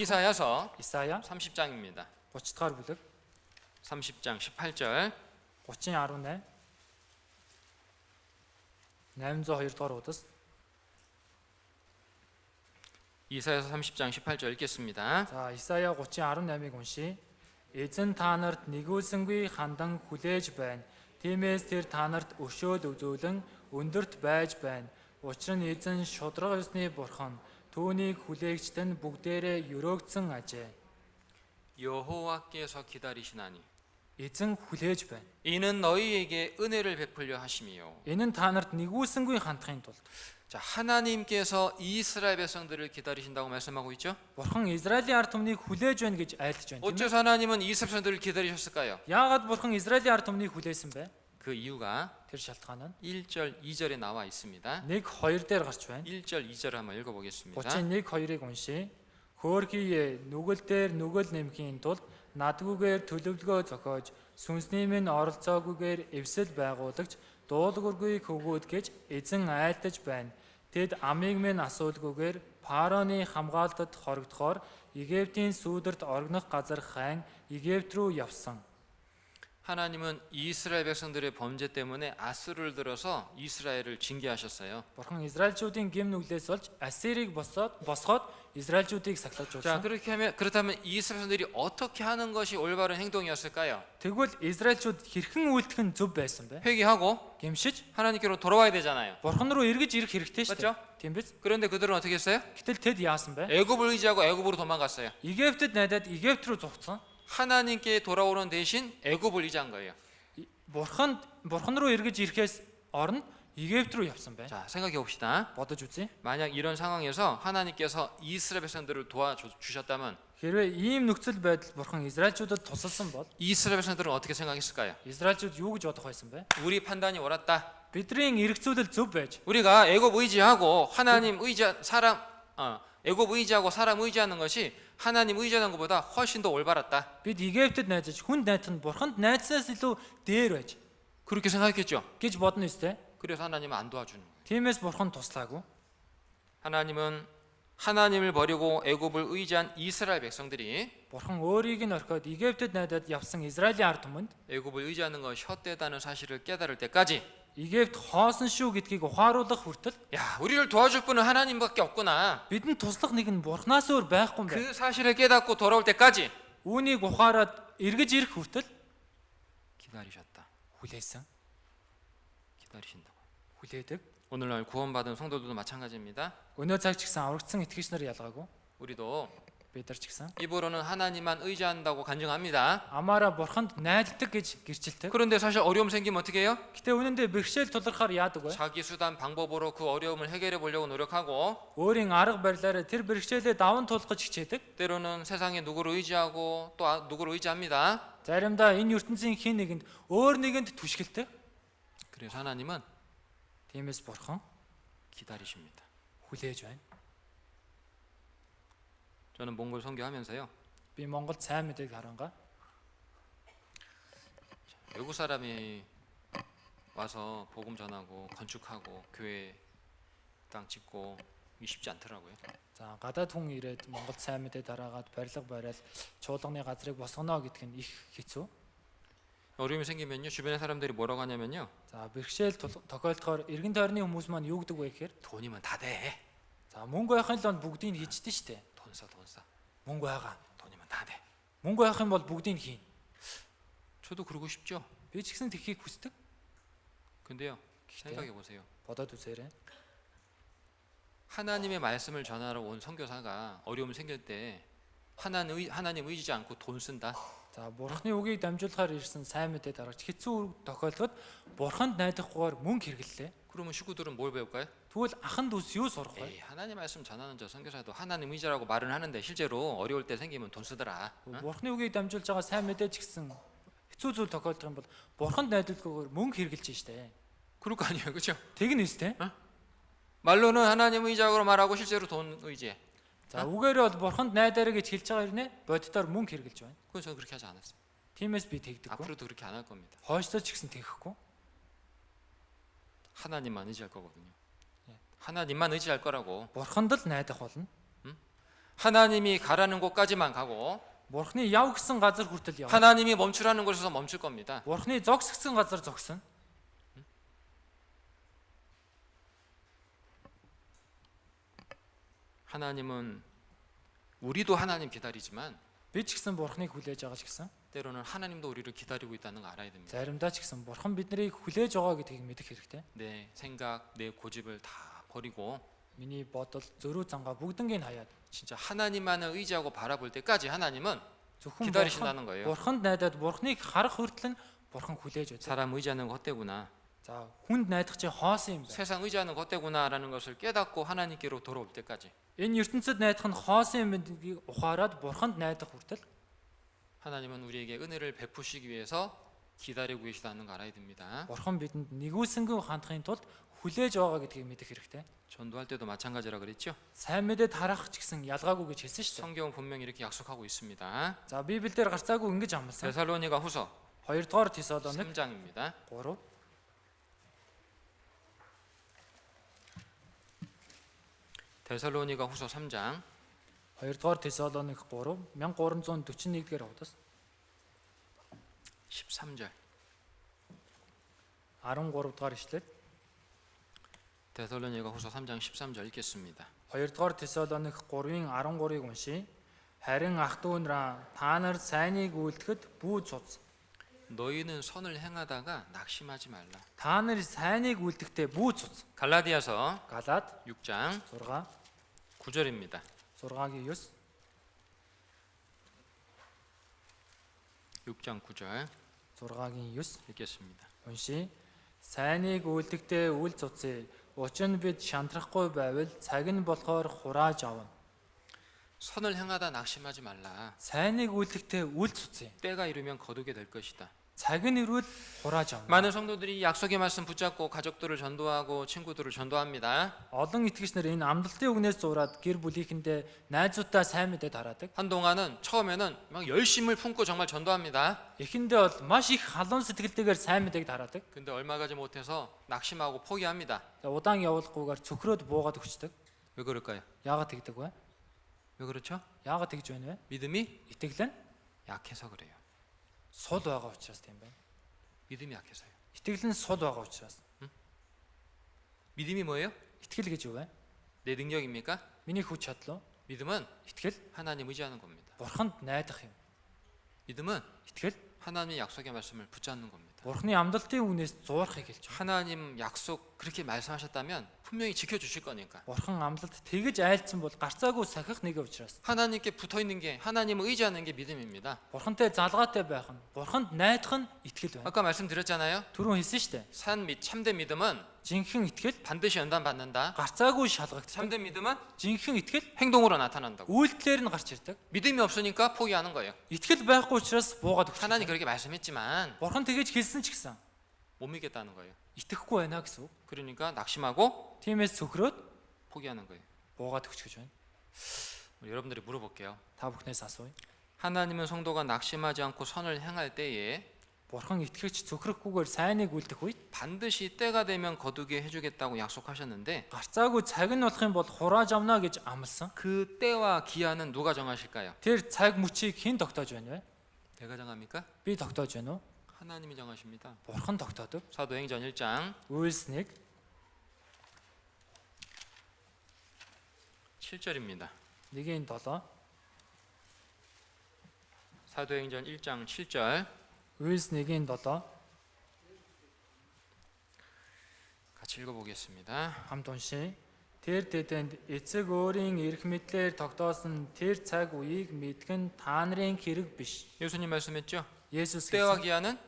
이사야서 Исая 30장입니다. 30 дахь бүлэг 30장 18절 30:18 802 дугаар удас 이사야서 30장 18절 읽겠습니다. За Исая 30:18-ыг уншийе. Эзэн та нарт нэгүүлсэнгүй хандан хүлээж байна. Тиймээс тэр та нарт өшөөд үзүүлэн өндөрт байж байна. Учир нь эзэн шудраг ёсны бурхан түүнийг хүлээгчд нь бүгдээрээ өрөөгдсөн ажээ. 여호와께서 기다리시나니 Эзэн хүлээж байна. 이는 너희에게 은혜를 베풀려 하심이요. Энэ нь та нарт нэгүүлсэнгүй хандахын тулд. 자, 하나님께서 이스라엘 백성들을 기다리신다고 말씀하고 있죠. Бурхан Израилийн ард түмнийг хүлээж байна гэж айлтж байна. тийм ээ? 어째서 하나님은 이스라엘 백성들을 기다리셨을까요? Яагаад бурхан Израилийн ард түмнийг хүлээсэн бэ? 그 이유가 Тэр шалтгаан нь 1절, 2절에 나와 있습니다. 1, 2 дээр гарч байна. 1절, 2절 한번 읽어보겠습니다. 31, 2-ыг уншийе. Хөөрхий нүгэл дээр нүгэл нэмхийн тулд надгүйгээр төлөвлөгөө зохиож сүнсний минь оролцоогүйгээр эвсэл байгуулагч дуулуургүй хөвгүүд гэж эзэн айлтаж байна. Тэд амийг минь асуулгүйгээр Фароны хамгаалтад хоригдохоор Египтийн сүүдэрт оргинох газар хайн Египт рүү явсан. 하나님은 이스라엘 백성들의 범죄 때문에 아수르를 들어서 이스라엘을 징계하셨어요. Бурхан Израильчүүдийн гим нүглээс болж Ассирийг босгоод Израильчүүдийг сахилж 자, уусан. 그렇다면 이스라엘 백성들이 어떻게 하는 것이 올바른 행동이었을까요? Тэгвэл Израильчүүд хэрхэн үйлдэх нь зөв байсан бэ? 회개하고 Гимшиж 하나님께로 돌아와야 되잖아요. Бурхан руу эргэж ирэх хэрэгтэй шүү 맞죠? дээ. Тийм биз? 그런데 그들은 어떻게 했어요? Гэтэл тэд яасан бэ? 애굽을 의지하고 애굽으로 도망갔어요. Египтэд найдаад Египт рүү зугцсан. 하나님께 돌아오는 대신 애굽을 의지한 거예요. Бурхан руу эргэж ирэхээс орно Египт рүү явсан байна. 자, 생각해 봅시다. Бодож үзье. 만약 이런 상황에서 하나님께서 이스라엘 백성들을 도와주셨다면 Хэрвээ ийм нөхцөл байдал Бурхан Израильчуудад тусалсан бол 이스라엘 백성들은 어떻게 생각했을까요? Израильчууд юу гэж бодох байсан бэ? 우리 판단이 옳았다. Бидний эргцүүлэл зөв байж 우리가 애굽 의지하고 하나님 애굽 의지하고 사람 의지하는 것이 하나님 의지하는 것보다 훨씬 더 올바랐다. бид Египтэд найзаж хүнд найдах нь Бурханд найдсанаас илүү дээр байж 그렇게 생각했겠죠. гэж бодно үстэй. 그래서 하나님은 안 도와주는 거예요. Тиймээс Бурхан туслаагүй. 하나님은 하나님을 버리고 애굽을 의지한 이스라엘 백성들이 Бурхан өөрийг нь орхиод Египтэд найдаад явсан Израилийн ард түмэнд 애굽을 의지하는 것이 헛되다는 사실을 깨달을 때까지 Египт хоосон шүү гэдгийг ухааруулах хүртэл 야, 우리를 도와줄 분은 하나님밖에 없구나. бидэнд туслах нэг нь Бурханаас өөр байхгүй юм байна. 그 사실을 깨닫고 돌아올 때까지 Үүнийг ухаарад эргэж ирэх хүртэл 기다리셨다. хүлээсэн. 기다리신다고. Хүлээдэг. 오늘날 구원받은 성도들도 마찬가지입니다. Өнөө цаг ч гэсэн аврагдсан итгэгч нар ялгаагүй. 우리도 Бид нар ч гэсэн 입으로는 하나님만 의지한다고 간증합니다. амаараа Бурханд найддаг гэж гэрчилдэг. 그런데 사실 어려움 생기면 어떻게 해요? Гэтэ үнэндээ бэрхшээл тулгархаар яадаг вэ? 자기 수단 방법으로 그 어려움을 해결해 보려고 노력하고 Өөрийн арга барилаараа тэр бэрхшээлээ даван туулах гэж хичээдэг. 때로는 세상에 누구를 의지하고 또 누구를 의지합니다. Заримдаа энэ ертөнцийн хин нэгэнд өөр нэгэнд түшгэлдэг. 그래서 하나님은 Тиймээс Бурхан 기다리십니다. хүлээж байна. 저는 몽골 선교하면서요. Би Монголд сайн мэдээг харангаа. 외국 사람이 와서 복음 전하고 건축하고 교회 땅 짓고 이게 쉽지 않더라고요. За гадаад хүн ирээд Монголд сайн мэдээ дараагаад барилга бариад чуулганы газрыг босгоно гэдг нь их хэцүү. 어려움이 생기면요. 주변의 사람들이 뭐라고 하냐면요. За бэрхшээл тохиолдохоор эргэн тойрны хүмүүс маань юу гэдэг вэ гэхээр 돈이면 다 돼. за мөнгө байхын л бүгдийг хийчихдээ штэ. 돈 써. Мөнгө байгаа. 돈이면 다 돼. Мөнгө байх юм бол бүгдийг хийн. 저도 그러고 싶죠. Би ч гэсэн тэгхийг хүсдэг. 근데요. 생각해 보세요. Бодоод үзээрэй. 하나님의 말씀을 전하러 온 선교사가 어려움이 생길 때 하나님 의지지 않고 돈 쓴다. За Бурханы үгийг дамжуулахаар ирсэн сайн мэдээ дараач хэцүү тохиолдоход Бурханд найдахгүйгээр мөнгө хэрэглэлээ. 그러면 식구들은 뭘 배울까요? Тэгвэл ахын дүүс юу сурах вэ? 에이, 하나님 말씀 전하는 저 선교사도 하나님 의지라고 말은 하는데 실제로 어려울 때 생기면 돈 쓰더라. 어? Бурханы үгийг дамжуулж байгаа сайн мэдээ ч гэсэн хэцүү зүйл тохиолдох юм бол Бурханд найдуулахгүйгээр мөнгө хэрэглэж штэ. 그럴 거 아니에요, 그렇죠? Тэгнэ үстэй. 말로는 하나님 의지라고 말하고 실제로 돈 의지해. За үгээрээ бол Бурханд найдаарэ гэж хэлж байгаа хэрнээ боддоор мөнгө хэрэглэж байна. 그건 저는 그렇게 하지 않았어요. Тиймээс би тэгдэггүй. 앞으로도 그렇게 안 할 겁니다. Хойшлоо ч гэсэн тэгхгүй. 하나님만 의지할 거거든요. 하나님만 의지할 거라고. Бурханд л найдах болно. 하나님이 가라는 곳까지만 가고 Бурхны яв гэсэн газар хүртэл явна. 하나님이 멈추라는 곳에서 멈출 겁니다. Бурхны зогсгсэн газар зогсно. 하나님은 우리도 하나님 기다리지만 Би ч гэсэн Бурхныг хүлээж байгаа ч гэсэн 때로는 하나님도 우리를 기다리고 있다는 거 알아야 됩니다. заримдаа ч гэсэн Бурхан биднийг хүлээж байгаа гэдгийг мэдэх хэрэгтэй. 내 생각, 내 고집을 다 버리고 Миний бодол, зөрүү зангаа бүгднийг хаяад 진짜 하나님만을 의지하고 바라볼 때까지 하나님은 зөвхөн 기다리신다는 거예요. Бурханд найдаад Бурхныг харах хүртэл нь Бурхан хүлээж байдаг. 사람 의지하는 것 헛되구나. За хүнд найдах чи хоосон юм байна. 세상 의지하는 것 헛되구나라는 것을 깨닫고 하나님께로 돌아올 때까지 Энэ ертөнцид найдах нь хоосон юм гэдгийг ухаарад Бурханд найдах хүртэл 하나님은 우리에게 은혜를 베푸시기 위해서 기다리고 계시다는 거 알아야 됩니다. Бурхан бидэнд нэгүүлсэнгүй хандахын тулд хүлээж байгаа гэдгийг мэдэх хэрэгтэй. 전도할 때도 마찬가지라 그랬죠. Сайн мэдээд харах ч гэсэн ялгаагүй гэж хэлсэн шүү дээ. 성경은 분명히 이렇게 약속하고 있습니다. За Библиэлд гарцаагүй ингэж амласан. 데살로니가 후서 2 дугаар Тесалоник 3장입니다. 3 데살로니가 후서 3장 2 дугаар Тесалоник 3 1341 дэх хуудас 13절 13 дугаар ишлэл 데살로니가 후서 3장 13절 읽겠습니다. 2 дугаар Тесалоник 3-ын 13-ыг уншийе. Харин ах дүүнраа та нар сайныг үйлдэхэд бүү цуц. 너희는 선을 행하다가 낙심하지 말라. Та нар сайныг үйлдэхдээ бүү цуц. 갈라디아서 Галаад 6장 6 9절입니다. 6-гийн 9 6장 9절 6-гийн 9 읽겠습니다. уншийе. Сайныг үйлдэхдээ үл цуцъя. Учир нь бид шантрахгүй байвал цаг нь болохоор хурааж авна. 선을 행하다 낙심하지 말라. Сайныг үйлдэхдээ үл цуцъя. 때가 이르면 거두게 될 것이다. Цаг нь ирвэл хурааж авна. 많은 성도들이 약속의 말씀 붙잡고 가족들을 전도하고 친구들을 전도합니다. Олон итгэгч нар энэ амлалтын үгнээс зураад гэр бүлийнхэндээ найзуудаа сайн мэдээд хараадаг. 한동안은 처음에는 막 열심을 품고 정말 전도합니다. Эхэндээ бол маш их халуун сэтгэлтэйгээр сайн мэдээд хараадаг. 근데 얼마 가지 못해서 낙심하고 포기합니다. Удаан явуулахгүйгээр цөхрөөд буугаад өгчдөг. 왜 그럴까요? Яагаад тэгдэг вэ? 왜 그렇죠? Яагаад тэгж байна вэ? 믿음이 Итгэл нь 약해서 그래요. сул байгаа учраас тийм байна. 믿음이 약해서요. Итгэл нь сул байгаа учраас. 믿음이 뭐예요? Итгэл гэж юу вэ? 내 능력입니까? Миний хүч чадал уу? 믿음은 Итгэл 하나님 의지하는 겁니다. Бурханд найдах юм. 믿음은 Итгэл 하나님의 약속의 말씀을 붙잡는 겁니다. Бурханы амлалтын үгнээс зуурахыг хэлж байна. 하나님 약속 그렇게 말씀하셨다면 분명히 지켜주실 거니까. Бурхан амлалт тэгж айлцсан бол гарцаагүй сахих нэг учраас. 하나님께 붙어 있는 게 하나님을 의지하는 게 믿음입니다. Бурхантай залгаатай байх нь, Бурханд найдах нь итгэл байна. 아까 말씀드렸잖아요. Түрүүн хэлсэн шүү дээ. 산 및 참된 믿음은 Жинхэнэ итгэл 반드시 연단받는다. гарцаагүй шалгагддаг. 참된 믿음은 Жинхэнэ итгэл 행동으로 나타난다고. үйлдэлээр нь гарч ирдэг. 믿음이 없으니까 포기하는 거예요. Итгэл байхгүй учраас буугаад өгч. 하나님 그렇게 말씀했지만 Бурхан тэгэж хэлсэн ч гэсэн 못 믿겠다는 거예요. итгэхгүй байна гэсэн үг. 그러니까 낙심하고 Тиймээс цөхрөөд 포기하는 거예요. буугаад өгч гэж байна. 우리 여러분들이 물어볼게요. Та бүхнээс асууя. 하나님은 성도가 낙심하지 않고 선을 행할 때에 Бурхан итгэгч цөхрөхгүйгээр сайныг үлдэх үед 반드시 때가 되면 거두게 해주겠다고 약속하셨는데 гарцаагүй цаг нь болох юм бол хурааж авна гэж амласан. 그 때와 기한은 누가 정하실까요? Тэр цаг мөчийг хэн тогтоож байна вэ? 내가 정합니까? Би тогтоож байна уу? 하나님이 정하십니다. Бурхан тогтоодог. 사도행전 1장 Үйлс 1 7절입니다. 1-ийн 7 사도행전 1장 7절 Үйлс 1-ийн 7 같이 읽어보겠습니다. хамт уншия. Тэр тэдэнд эцэг өөрийн эрх мэдлээр тогтоосон тэр цаг үеийг мэдгэн та нарын хэрэг биш. 예수님 말씀했죠? Есүс 때와 хэлсэн 기한은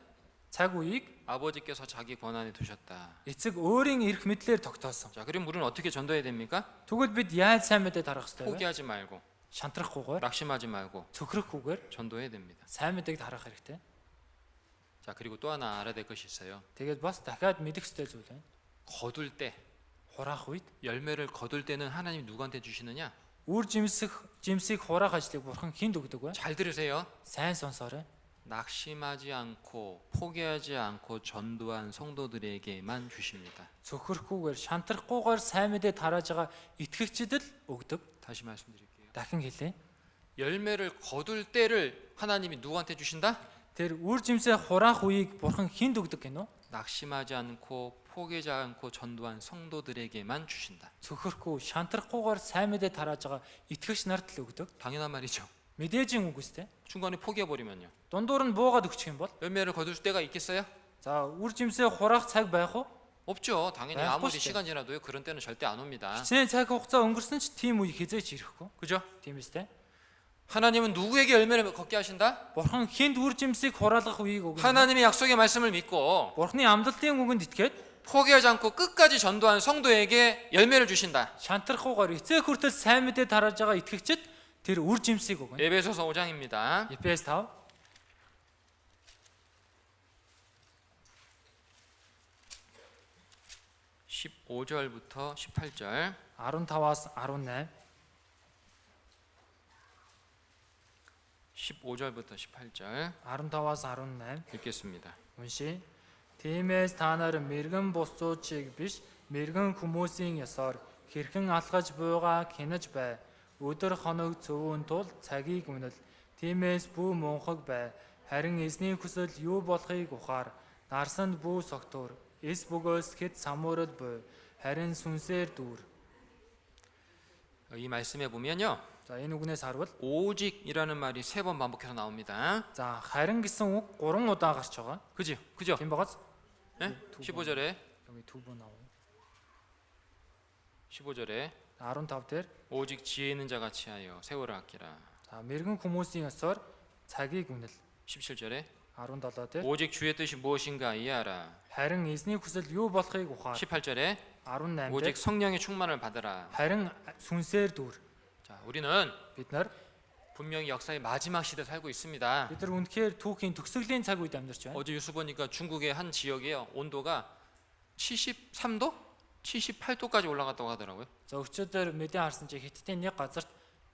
цаг үеийг 아버지께서 자기 권한에 두셨다. эцэг өөрийн эрх мэдлээр тогтоосон. 자, 그럼 우리는 어떻게 전도해야 됩니까? Тэгвэл бид яаж сайн мэдээ тарах ёстой вэ? 포기하지 말고 Шантрахгүйгээр, 낙심하지 말고 цөхрөхгүйгээр 전도해야 됩니다. сайн мэдээг тарах хэрэгтэй. 자, 그리고 또 하나 알아야 될 것이 있어요. Тэгээд бас дахиад мэдэх ёстой зүйл байна. 거둘 때, Хураах үед 열매를 거둘 때는 하나님 누구한테 주시느냐? үр жимсийг хураах ажлыг Бурхан хэн өгдөг вэ? 잘 들으세요. Сайн сонсоорой. 낙심하지 않고 포기하지 않고 전도한 성도들에게만 주십니다. Цөхрөхгүйгээр, шантрахгүйгээр сайн мэдээ тарааж байгаа итгэгчдэд өгдөг. 다시 말씀드릴게요. дахин хэлье. 열매를 거둘 때를 하나님이 누구한테 주신다? Тэр үр жимсээ хураах үеийг бурхан хинд өгдөг гинөө? 낙심하지 않고 포기하지 않고 전도한 성도들에게만 주신다. Цөхөрхгүй, шантрахгүйгээр сайн мэдээ тарааж байгаа итгэгч нарт л өгдөг. 당연한 말이죠. Мэдээжийн үг үстэй. 중간에 포기해버리면요. Дундуур нь буугаад өгчих юм бол 열매를 거둘 때가 있겠어요? за үр жимсээ хураах цаг байх уу? 없죠. 당연히 네, 아무리 보시죠. 시간 지나도요. 그런 때는 절대 안 옵니다. Хичнээн цаг хугацаа өнгөрсөн ч тийм үе хизээч ирэхгүй. 그죠? Тийм үстэй. 하나님은 누구에게 열매를 걷게 하신다? Бурхан хинд үр жимсийг хураалгах үеийг өгнө. 하나님의 약속의 말씀을 믿고 Бурханы амлалтын үгэнд итгээд 포기하지 않고 끝까지 전도한 성도에게 열매를 주신다. шантрахгүйгээр эцэг хүртэл сайн мэдээ тарааж байгаа итгэгчид тэр үр жимсийг өгнө. 에베소서 5장입니다. Ефес 5 15절부터 18절. 15-аас 18 15절부터 18절 15-аас 18 읽겠습니다. уншия. Тиймээс та нар мэрэгэн бусцуучийг биш мэрэгэн хүмүүсийн ёсоор хэрхэн алхаж буйгаа хянаж бай. Өдөр хоног цөвөн тул цагийг үнэл. Тиймээс бүү мунхаг бай. Харин эзний хүсэл юу болохыг ухаар. Нарсанд бүү согтуур. Эс бөгөөс хэд самуурал буй. Харин сүнсээр дүүр. 이 말씀에 보면요. За энэ үгнээс харвал 오직이라는 말이 3번 반복해서 나옵니다. за харин гэсэн үг 3 удаа гарч байгаа. 그죠? 그죠? Тийм багаз. 예? 15절에 여기 두 번 나와요. 15절에 15 дээр 오직 지혜 있는 자 같이 하여 세월을 아끼라. за мэрэгэн хүмүүсийн ёсоор цагийг үнэл. 17절에 17 дээр 오직 주의 뜻이 무엇인가 이해하라. харин эзний хүсэл юу болохыг ухаар. 18절에 18 오직 дээр 성령의 충만을 받으라. харин сүнсээр дүүр. 자, 우리는 Бид нар 분명히 역사의 마지막 시대에 살고 있습니다. үнэхээр түүхийн төгсгөлийн цаг үед амьдарч байна. 어제 뉴스 보니까 중국의 한 지역에요. 온도가 73도? 78도까지 올라갔다고 하더라고요. За өчигдөр мэдээ харсан чи Хиттийн нэг газарт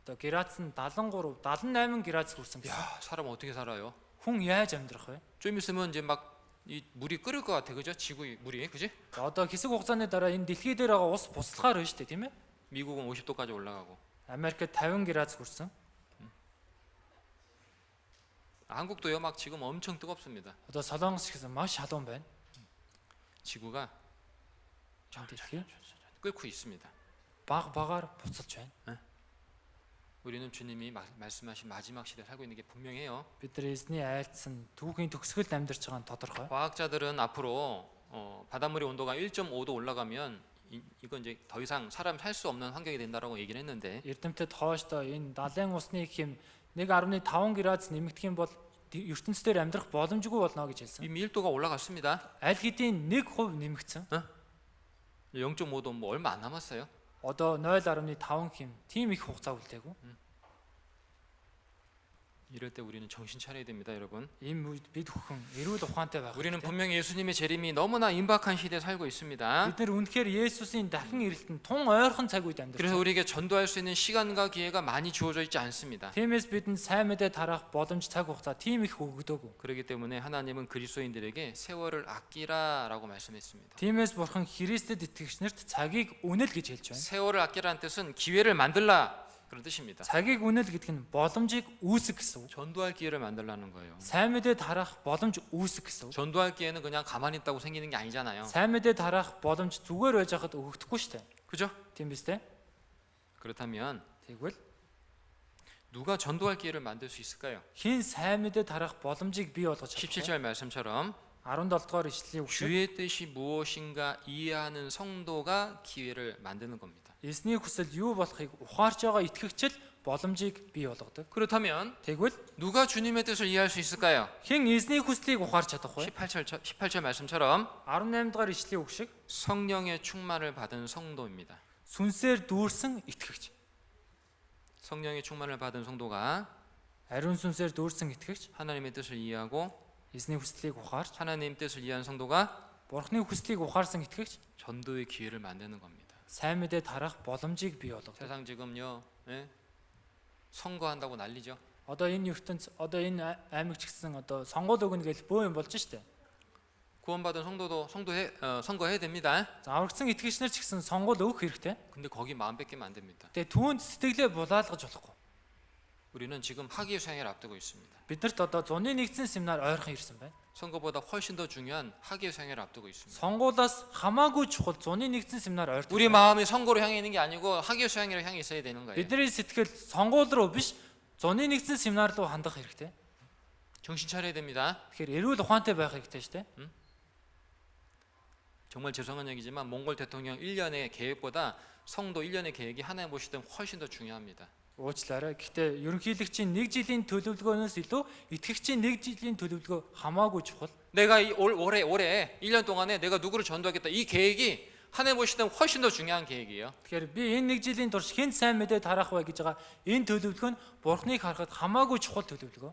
одоо градус нь 73, 78 градус хүрсэн 야, гэсэн. 사람 어떻게 살아요? Хүн яаж амьдрах вэ? 좀 있으면 이제 막 이 물이 끓을 것 같아. 그죠? 지구 물이. 그지? За одоо хэсэг хугацааны дараа энэ дэлхий дээр байгаа ус буслахаар байна шүү дээ, тийм ээ? 미국은 50도까지 올라가고. Америкт 50 градус хүрсэн. 한국도요. 막 지금 엄청 뜨겁습니다. Одоо Солонгос гэсэн маш халуун байна. 지구가 Дэлхий 끓고 있습니다. баг багаар буцалж байна. 우리는 주님이 말씀하신 마지막 시대에 살고 있는 게 분명해요. Бид нар эзний айлтсан түүхийн төгсгөл амьдарч байгаа нь тодорхой. 과학자들은 앞으로 바닷물의 온도가 1.5도 올라가면 이건 이제 더 이상 사람 살 수 없는 환경이 된다라고 얘기를 했는데 Эрдэмтэд хоошдоо энэ далайн усны хэм 1.5 градус нэмэгдэх юм бол ертөнцийн дээр амьдрах боломжгүй болно гэж хэлсэн. 이미 1도가 올라갔습니다. Аль хэдийн 1% нэмэгдсэн. 0.5도 뭐 얼마 안 남았어요. Одоо 0.5 хэм тийм их хугацаа үлдээгүй. 이럴 때 우리는 정신 차려야 됩니다, 여러분. Ийм үед бид бүхэн эрүүл ухаантай байх. 우리는 хэрэгтэй. 분명히 예수님의 재림이 너무나 임박한 시대에 살고 있습니다. Бид нар үнэхээр Есүсийн дахин ирэлт нь тун ойрхон цаг үед амьдарч 그래서 байна. 우리에게 전도할 수 있는 시간과 기회가 많이 주어져 있지 않습니다. Тиймээс бидэнд сайн мэдээ тараах боломж цаг хугацаа тийм их өгдөөгүй. 그렇기 때문에 하나님은 그리스도인들에게 세월을 아끼라라고 말씀했습니다. Тиймээс бурхан Христэд итгэгч нарт цагийг үнэл гэж хэлж байна. 세월을 아끼라는 뜻은 기회를 만들라 그런 뜻입니다. Цагийг үнэл гэдэг нь боломжийг үүсэх гэсэн үг. 전도할 기회를 만들라는 거예요. Сайн мэдээ тараах боломж үүсэх гэсэн үг. 전도할 기회는 그냥 가만히 있다고 생기는 게 아니잖아요. Сайн мэдээ тараах боломж зүгээр байж хахад өгөгдөхгүй шүү дээ. 그죠? Тийм биз дээ? 그렇다면 Тэгвэл 누가 전도할 기회를 만들 수 있을까요? хэн сайн мэдээ тараах боломжийг бий болгож чадах вэ? 17절 말씀처럼 17 дугаар ишлэлийн үг шиг 주의 뜻이 무엇인가 이해하는 성도가 기회를 만드는 겁니다. эзний хүсэл юу болохыг ухаарч байгаа итгэгчл боломжийг бий болгодог. 그렇다면 Тэгвэл 누가 주님의 뜻을 이해할 수 있을까요? хэн эзний хүслийг ухаарч чадах вэ? 18절 말씀처럼 18 дугаар ишлэлийн үг шиг 성령의 충만을 받은 성도입니다. сүнсээр дүүрсэн итгэгч. 성령의 충만을 받은 성도가 Ариун сүнсээр дүүрсэн итгэгч 하나님의 뜻을 이해하고 эзний хүслийг ухаарч 하나님 뜻을 이해한 성도가 Бурхны хүслийг ухаарсан итгэгч 전도의 기회를 만드는 겁니다. сайн мэдээ тараах боломжийг бий болгодог. 세상 지금요, 선거한다고 난리죠. Одоо энэ ертөнц одоо энэ аймагч гэсэн одоо сонгуул өгнө гэж бөө юм болж штэ. 구원받은 성도도 선거해야 됩니다. За аврагдсан итгэгчнэр ч гэсэн сонгуул өгөх хэрэгтэй. 근데 거기 마음 뺏기면 안 됩니다. Тэгээ түүнд сэтгэлээ булаалгаж болохгүй. 우리는 지금 학예 수행을 앞두고 있습니다. Биднэрт одоо зуны нэгдсэн семинар ойрхон ирсэн байна. 선거보다 훨씬 더 중요한 학예 수행을 앞두고 있습니다. Сонгуулаас хамаагүй чухал зуны нэгдсэн семинар ойрхон. 우리 마음이 선거로 향해 있는 게 아니고 학예 수행으로 향해 있어야 되는 거예요. Бидний сэтгэл сонгуул руу биш зуны нэгдсэн семинар руу хандах хэрэгтэй. 정신 차려야 됩니다. Тэгэхээр эрүүл ухаантай байх хэрэгтэй шүү дээ. 정말 죄송한 얘기지만 몽골 대통령 1년의 계획보다 성도 1년의 계획이 하나님 보실 땐 훨씬 더 중요합니다. Уучлаарай. Гэхдээ ерөнхийлөгчийн 1 жилийн төлөвлөгөөнөөс илүү итгэгчийн 1 жилийн төлөвлөгөө хамаагүй чухал. 내가 올해 1년 동안에 내가 누구를 전도하겠다. 이 계획이 하나님 보실 땐 훨씬 더 중요한 계획이에요. Тэгэхээр би энэ 1 жилийн турш хэн сайн мэдээ тараах вэ гэж байгаа энэ төлөвлөгөө нь Бурхныг харахад хамаагүй чухал төлөвлөгөө.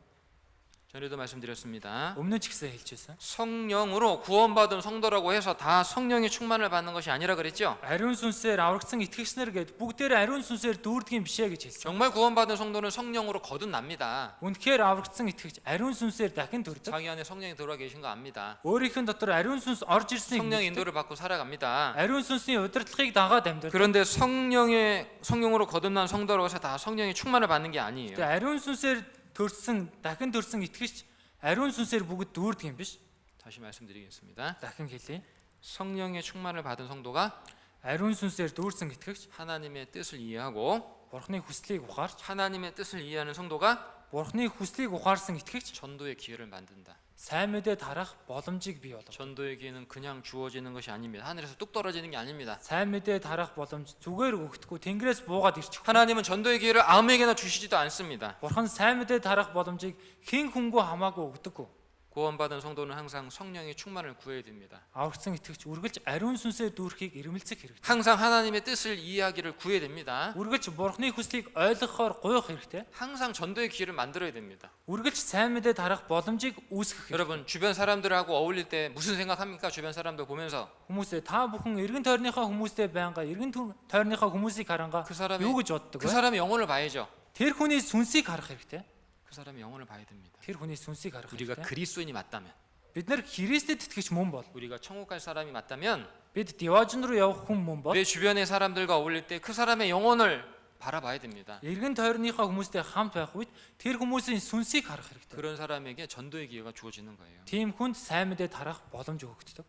전에도 말씀드렸습니다. Өмнө ч гэсэн хэлчихсэн. 성령으로 구원받은 성도라고 해서 다 성령의 충만을 받는 것이 아니라 그랬죠. Ариун сүнсээр аврагдсан итгэгчнэр гээд бүгдээрээ ариун сүнсээр дүүрдэг юм бишээ гэж хэлсэн. 정말 구원받은 성도는 성령으로 거듭납니다. Үнэхээр аврагдсан итгэгч ариун сүнсээр дахин төрдөг. 자기 안에 성령이 들어와 계신 거 압니다. Өөрийнх нь дотор 아리ун сүнс орж ирсэн юм. 성령의 인도를 받고 살아갑니다. 아리ун сүнсийн удирдлагыг дагаад амьдардаг. 그런데 성령으로 거듭난 성도라고 해서 다 성령의 충만을 받는 게 아니에요. Тэгээ ариун сүнсээр дахин төрсэн итгэгч ариун сүнсээр бүгд дүүрдэг юм биш. 다시 말씀드리겠습니다. Дахин хэлье. 성령의 충만을 받은 성도가 아리ун сүнсээр дүүрсэн итгэгч 하나님의 뜻을 이해하고 Бурхны хүслийг ухаарч 하나님의 뜻을 이해하는 성도가 Бурхны хүслийг ухаарсан итгэгч 전도의 기회를 만든다. сайн мэдээ тарах боломжийг бий болгоно. 전도의 기회는 그냥 주어지는 것이 아닙니다. 하늘에서 뚝 떨어지는 게 아닙니다. сайн мэдээ тарах боломж зүгээр өгөхдөггүй тэнгэрээс буугаад ирчих. 하나님은 전도의 기회를 아무에게나 주시지도 않습니다. Бурхан сайн мэдээ тарах боломжийг хэн хүнгүй хамаагүй өгдөггүй. 구원받은 성도는 항상 성령의 충만을 구해야 됩니다. Аврагдсан итгэгч үргэлж ариун сүнсээр дүүрхийг эрмэлзэх хэрэгтэй. 항상 하나님의 뜻을 이해하기를 구해야 됩니다. Үргэлж Бурхны хүслийг ойлгохоор гуйх хэрэгтэй. 항상 전도의 기회를 만들어야 됩니다. Үргэлж сайн мэдээ тарах боломжийг үүсгэх хэрэгтэй. 여러분 주변 사람들하고 어울릴 때 무슨 생각합니까? 주변 사람들 보면서 Хүмүүсээ та бүхэн эргэн тойрныхоо хүмүүстэй байнга эргэн тойрныхоо хүмүүсийг харанга 그 사람의 юу гэж боддог 그 вэ? 사람의 영혼을 봐야죠. Тэр хүний сүнсийг харах хэрэгтэй. 그 사람의 영혼을 봐야 됩니다. Тэр хүний сүнсийг харах 우리가 хэрэгтэй. 그리스도인이 맞다면, Бид нар Христэд итгэж мөн бол, 우리가 천국 갈 사람이 맞다면 бид Диважн руу явах хүн мөн бол, 내 주변의 사람들과 어울릴 때 그 사람의 영혼을 바라봐야 됩니다. эргэн тойрныхоо хүмүүстэй хамт байх үед тэр хүмүүсийн сүнсийг харах хэрэгтэй. 그런 사람에게 전도의 기회가 주어지는 거예요. Тийм хүнд сайн мэдээ тарах боломж өгөгддөг.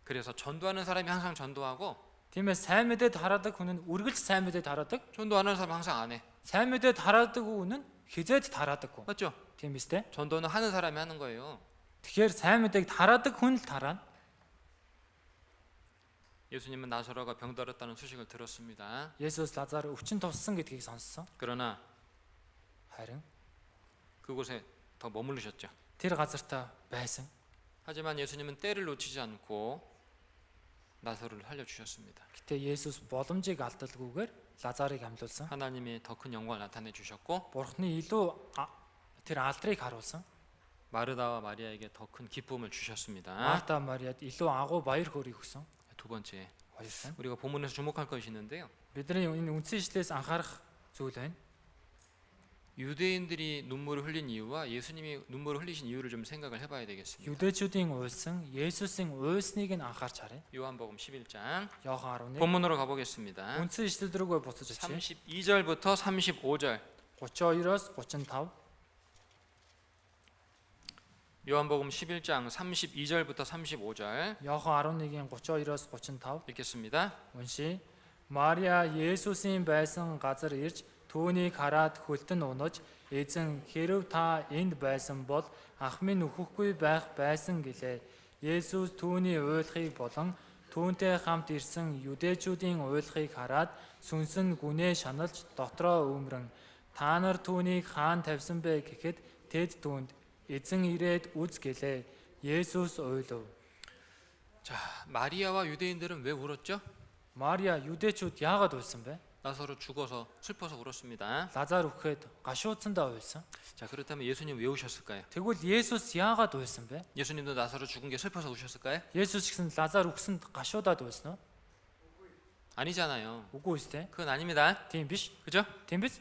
그래서 전도하는 사람이 항상 전도하고 Тиймээс сайн мэдээ тараадаг хүн нь үргэлж сайн мэдээ тараадаг. 전도하는 사람 항상 안 해. Сайн мэдээ тараадаг хүн нь хизээд тараадаггүй. 맞죠? Тийм биз дээ. 전도는 하는 사람이 하는 거예요. Тэгэхээр сайн мэдээг тараадаг хүн л тараана. 예수님은 나사로가 병들었다는 소식을 들었습니다. Есүс Лазар өвчин туссан гэдгийг сонссон. 그러나 Харин 그곳에 더 머무르셨죠. тэр газартаа байсан. 하지만 예수님은 때를 놓치지 않고 나사로를 살려주셨습니다. Гэтэ Есүс боломжийг алдалгүйгээр Лазарыг амьлуулсан. 하나님의 더 큰 영광을 나타내 주셨고 Бурхны илүү тэр алдрыг харуулсан. 마르다와 마리아에게 더 큰 기쁨을 주셨습니다. Марта Мариад илүү агуу баяр хөөргийг өгсөн. 두 번째, Хоёрсан. 우리가 본문에서 주목할 것이 있는데요. Бидний энэ үндсэн ишлээс анхаарах зүйл байна. 유대인들이 눈물을 흘린 이유와 예수님이 눈물을 흘리신 이유를 좀 생각을 해봐야 되겠습니다. Юдэчүүдийн уйлсан, Есүсийн уйлсныг нь анхаарч харъя. 요한복음 11장 Йохан 11. 본문으로 가보겠습니다. Үндсэн ишлэл рүүгээ буцаж очие. 32절부터 35절. 32-оос 35. 요한복음 11장 32절부터 35절 Йохан 11-ийн 32-оос 35 읽겠습니다. уншия. Мария Есүсийн байсан газар ирж түүнийг хараад хөлтөн унаж эзэн хэрв та энд байсан бол ах минь үхэхгүй байх байсан гэлээ. Есүс түүний уйлахыг болон түүнтэй хамт ирсэн юдэчүүдийн уйлахыг хараад сүнс нь гүнээ шаналж дотроо өмрөн та нар түүнийг хаан тавьсан бэ гэхэд тэд түүнд эзэн ирээд үз гэлээ. Есүс уйлав. 자, 마리아와 유대인들은 왜 울었죠? Мария юдэчүүд яагаад уйлсан бэ? 나사로 죽어서 슬퍼서 울었습니다. Лазар өгөхөд гашуудсандаа уйлсан. 자, 그렇다면 예수님 왜 우셨을까요? Тэгвэл Есүс яагаад уйлсан бэ? 예수님도 나사로 죽은 게 슬퍼서 우셨을까요? Есүс гэсэн Лазар өгсөнд гашуудаад уйлсан уу? 아니잖아요. Үгүй ээ. 그건 아닙니다. Тийм биш. 그죠? Тийм биз?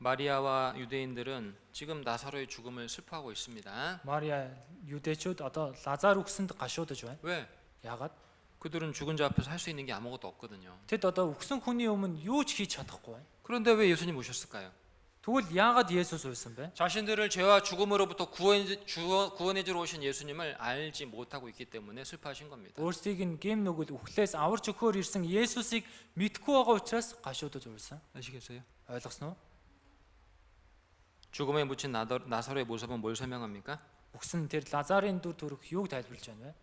마리아와 유대인들은 지금 나사로의 죽음을 슬퍼하고 있습니다. Мария 유대чүүд одоо Лазар үгсэнд гашуудаж байна. 왜? Яагаад? 그들은 죽은 자 앞에서 할 수 있는 게 아무것도 없거든요. Тэд одоо үгсэн хүний өмнө юу ч хийж чадахгүй байна. 그런데 왜 예수님 오셨을까요? Тэгвэл яагаад Есүс уйсан бэ? 자신들을 죄와 죽음으로부터 구원해 주러 오신 예수님을 알지 못하고 있기 때문에 슬퍼하신 겁니다. Өөрсдийг нь гэм нүгэл үхлээс аварч өгөхөөр ирсэн Есүсийг мэдгүй байгаа учраас гашуудаж уйсан. 아시겠어요? Ойлгосноо? 죽음에 묻힌 나사로의 모습은 뭘 설명합니까? Үгсэн тэр Лазарын дүр төрх юуг тайлбарлаж байна вэ?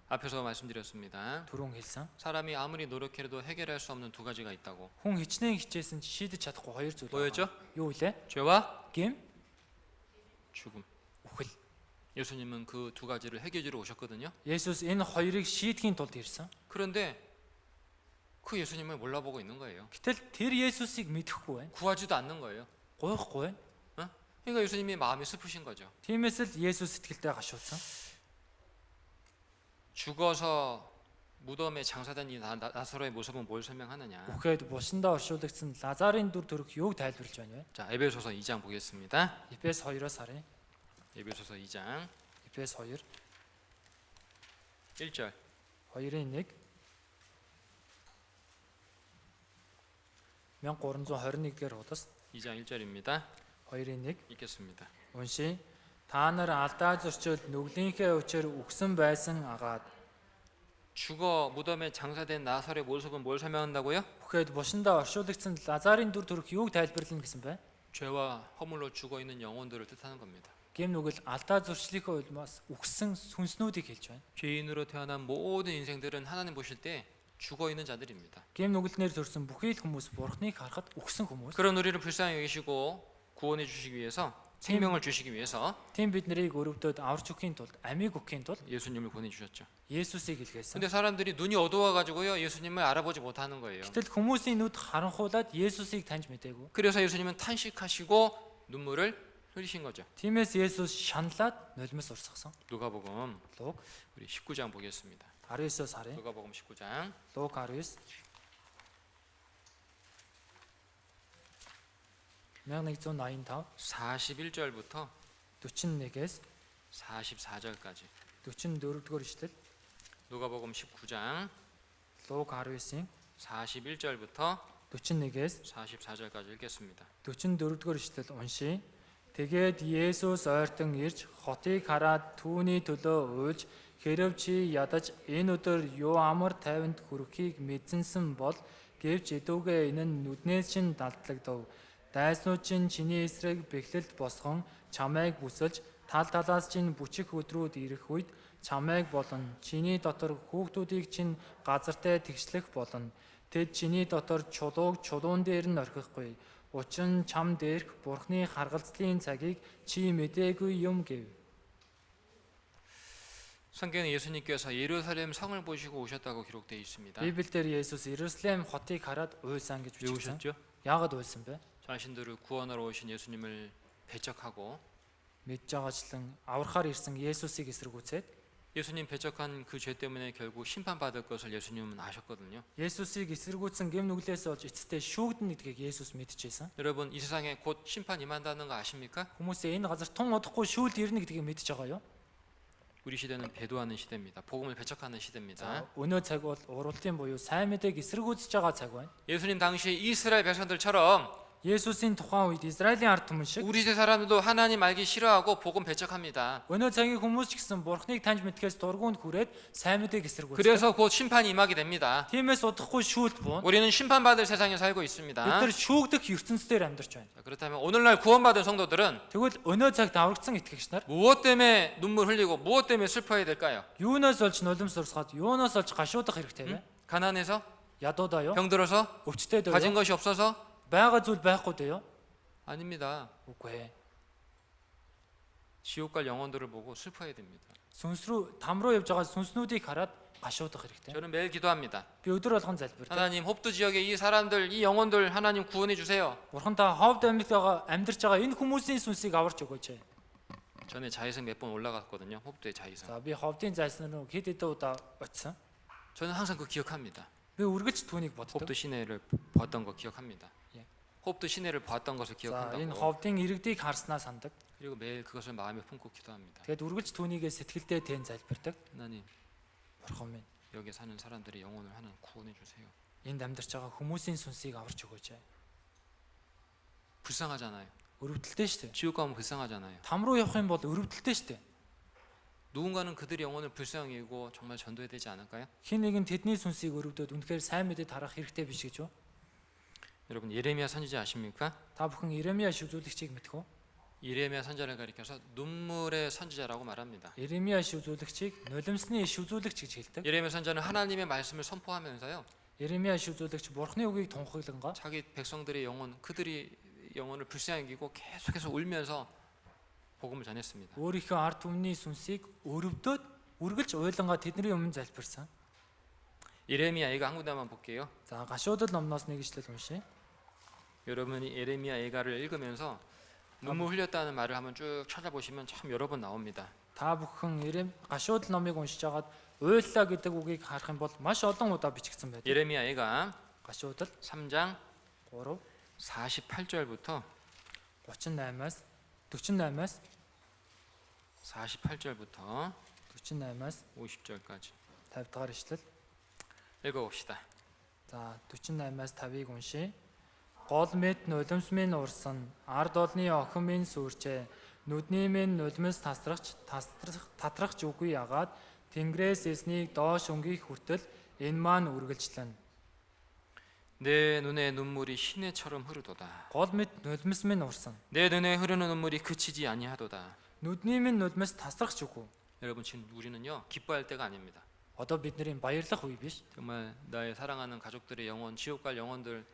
앞에서 말씀드렸습니다. Түрүүн хэлсэн. 사람이 아무리 노력해도 해결할 수 없는 두 가지가 있다고. Хүн хичнээн хичээсэн ч шийдэж чадахгүй хоёр зүйл 뭐였죠? байна. Юу вэ? 죄와 Гэм 죽음. үхэл. 예수님은 그 두 가지를 해결하러 오셨거든요. Есүс энэ хоёрыг шийдэхийн тулд ирсэн. 그런데 그 예수님을 몰라보고 있는 거예요. Гэтэл тэр Есүсийг мэдэхгүй байна. 구하지도 않는 거예요. Гойхгүй байна. 그러니까 예수님이 마음이 슬프신 거죠. Тиймээс л Есүс сэтгэлдээ гашуудсан. 죽어서 무덤에 장사된 이 나사로의 모습은 뭘 설명하느냐? Үхээд бусандаа оршуулгдсан Лазарын дүр төрх юуг тайлбарлаж байна вэ? 자, 에베소서 2장 보겠습니다. Эфес 2-оос харъя. 에베소서 2장 Эфес 2 1절. 2-1 1321-р хуудас 2장 1절입니다. 2-1 읽겠습니다. уншия. Та нар алдаа зөрчил нүглийнхээ учир үгсэн байсан агаад 죽어 무덤에 장사된 나사로의 모습은 뭘 설명한다고요? үхээд бусандаа оршуулгдсан Лазарын дүр төрх юуг тайлбарлана гэсэн бэ? 죄와 허물로 죽어 있는 영혼들을 뜻하는 겁니다. Гэм нүгэл алдаа зөрчлийнхөө улмаас үгсэн сүнснүүдийг хэлж байна. 죄인으로 태어난 모든 인생들은 하나님 보실 때 죽어 있는 자들입니다. Гэм нүгэлнэр төрсэн бүхий л хүмүүс бурхныг харахад үгсэн хүмүүс. 그런 우리를 불쌍히 여기시고 구원해 주시기 위해서 생명을 주시기 위해서 Тийм бид нарыг өрөвдөд аварч өгөхийн тулд амийг өгөхийн тулд 예수님을 보내 주셨죠. Есүсийг илгээсэн. 근데 사람들이 눈이 어두워 가지고요. 예수님을 알아보지 못하는 거예요. Гэтэл хүмүүсийн нүд харанхуулаад Есүсийг таньж мэдээгүй. 그래서 예수님은 탄식하시고 눈물을 흘리신 거죠. Тиймээс Есүс шаналаад нулимс урсгасан. 누가복음 Луг 우리 19장 보겠습니다. 19-оос харъя. 누가복음 19장 Луг 19 1185 41절부터 41-ээс 44절까지. 44-р эшлэл 누가복음 19장 Луг 19-ийн 41절부터 41-ээс 44절까지 읽겠습니다. 44-р эшлэл уншия. Тэгээд Есүс ойртон ирж хотыг хараад түүний төлөө уйлж хэрв чи ядаж энэ өдөр юу амар тайванд хүрэхийг мэдсэнсэн бол гэвч эдүүгээ энэ нь нүднээс чинь далдлагдав. Дайснууд чинь чиний эсрэг бэхлэлд босгон чамайг бүсэлж тал талаас чинь бүчих өдрүүд ирэх үед чамайг болон чиний дотор хүүхдүүдийг чинь газартай тэгшлэх болно. Тэд чиний дотор чулууг чулуун дээр нь орхихгүй. Учир нь чам дээрх Бурхны харгалзлын цагийг чи мэдээгүй юм гэв. 성경에 예수님께서 예루살렘 성을 보시고 오셨다고 기록되어 있습니다. Библиэлд Есүс Иерусалим хотыг хараад уйлсан гэж 왜 бичсэн. 오셨죠? Яагаад уйлсан бэ? 자신들을 구원하러 오신 예수님을 배척하고 Мэдж байгаачлан аврахаар ирсэн Есүсийг эсэргүүцээд 예수님 배척한 그 죄 때문에 결국 심판받을 것을 예수님은 아셨거든요. Есүсийг эсэргүүцсэн гэм нүглээс олж эцэстээ шүүгдэн гэдгийг Есүс мэдчихсэн. 여러분 이 세상에 곧 심판 임한다는 거 아십니까? Хүмүүсээ энэ газар тун удахгүй шүүлд ирнэ гэдгийг мэдж байгаа юу? 우리 시대는 배도하는 시대입니다. 복음을 배척하는 시대입니다. Өнөө цаг бол уралдын буюу сайн мэдээг эсэргүүцэж байгаа цаг байна. 예수님 당시 이스라엘 백성들처럼 Есүсийн тухайн үед Израилийн ард түмэн шиг 우리 세대 사람들도 하나님 알기 싫어하고 복음 배척합니다. өнөө цагийн хүмүүс ч гэсэн Бурхныг таньж мэдхээс дургуунд хүрээд сайн мэдээг эсэргүүцдэг. 그래서 곧 심판이 임하게 됩니다. Тиймээс удахгүй шүүлт буун. 우리는 심판받을 세상에 살고 Бид 있습니다. нар шүүгдэх ертөнцийн амьдарч байна. 자, 그렇다면 오늘날 구원받은 성도들은 Тэгвэл өнөө цагт аврагдсан итгэгч нар 무엇 때문에 눈물 흘리고 무엇 때문에 슬퍼해야 될까요? юунаас олж нулимс урсгаад юунаас олж гашуудах хэрэгтэй вэ? 가난해서? Ядуудаа юу? 병들어서? Өвчтэй дээ 가진 юу? 것이 없어서? Бага зүйл байхгүй дээ юу? 아닙니다. Үгүй ээ. 지옥 갈 영혼들을 보고 슬퍼해야 됩니다. Сүнс рүү там руу явж байгаа сүнснүүдийг хараад гашуудах хэрэгтэй. 저는 매일 기도합니다. Би өдөр болгон залбирдаг. 하나님 홉두 지역의 이 사람들, 이 영혼들 하나님 구원해 주세요. Бурхан та ховд амьдарч байгаа энэ хүмүүсийн сүнсийг аварч өгөөч. 전에 자외선 몇 번 올라갔거든요. 홉두의 자외선. За би ховдын зайсан руу хэд хэдэн удаа очисон. 저는 항상 그 기억합니다. Би үргэлж түүнийг боддог. 홉두 시내를 봤던 거 기억합니다. 예. 홉도 시내를 보았던 것을 За энэ 기억한다고. ховдын иргэдийг харснаа сандаг. 그리고 매일 그것을 마음에 품고 기도합니다. Тэгэд үргэлж түүнийгээ сэтгэлдээ тэн залбирдаг. 하나님, Бурхан минь, 여기 사는 사람들의 영혼을 하나 구원해 주세요. энд амьдарч байгаа хүмүүсийн сүнсийг аварч өгөөч. 불쌍하잖아요. Өрөвдөлтэй шүү дээ. 지옥 가면 불쌍하잖아요. Там руу явах юм бол өрөвдөлтэй шүү дээ. 누군가는 그들의 영혼을 불쌍히 여기고 정말 전도해야 되지 않을까요? Хин нэг нь тэдний сүнсийг өрөвдөд үнэхээр сайн мэдээ тарах хэрэгтэй биш гэж юу? 여러분 예레미야 선지자 아십니까? Та бүхэн Иремья шүзүүлэгчийг мэдэх үү? 예레미야 선지자를 가리켜서 눈물의 선지자라고 말합니다. Иремья шүзүүлэгчийг нулимсны шүзүүлэгч гэж хэлдэг. 예레미야 선지자는 하나님의 말씀을 선포하면서요. Иремья шүзүүлэгч Бурхны үгийг тунхаглангаа 자기 백성들의 영혼, 그들이 영혼을 불쌍히 여기고 계속해서 울면서 복음을 전했습니다. өөрийнхөө ард түмний сүнсийг өрөвдөд үргэлж уйлангаа тэдний өмнө залбирсан. 예레미야 애가 한 군데만 볼게요. За гашуудал номноос нэг ишлэл уншъя. 여러분이 예레미야 애가를 읽으면서 눈물 흘렸다는 말을 한번 쭉 찾아보시면 참 여러 번 나옵니다. Та бүхэн гашуудал номыг уншиж агаад уйллаа гэдэг үгийг харах юм бол маш олон удаа бичигдсэн байдаг. 예레미야 애가 Гашуудал 3장 3 48절부터 38-аас 48-аас 48절부터 48-аас 50절까지 50 дахь ишлэл. 읽어봅시다. За 48-аас 50-ыг уншъя. Гол мэд нулимс минь урсан, ард олны охин минь сүрчээ. Нүдний минь нулимс татрахч үгүй ягаад Тэнгэрээс эснийг доош өнгөйх хүртэл энэ маань үргэлжлэн. 내 눈에 눈물이 시내처럼 흐르도다. Гол мэд нулимс минь урсан. 내 눈에 흐르는 눈물이 그치지 아니하도다. Нүдний минь нулимс тасрахч үгүй. 여러분 지금 우리는요 기뻐할 때가 아닙니다. Одоо бидний баярлах үе биш. 정말 나의 사랑하는 가족들의 영혼, 지옥 갈 영혼들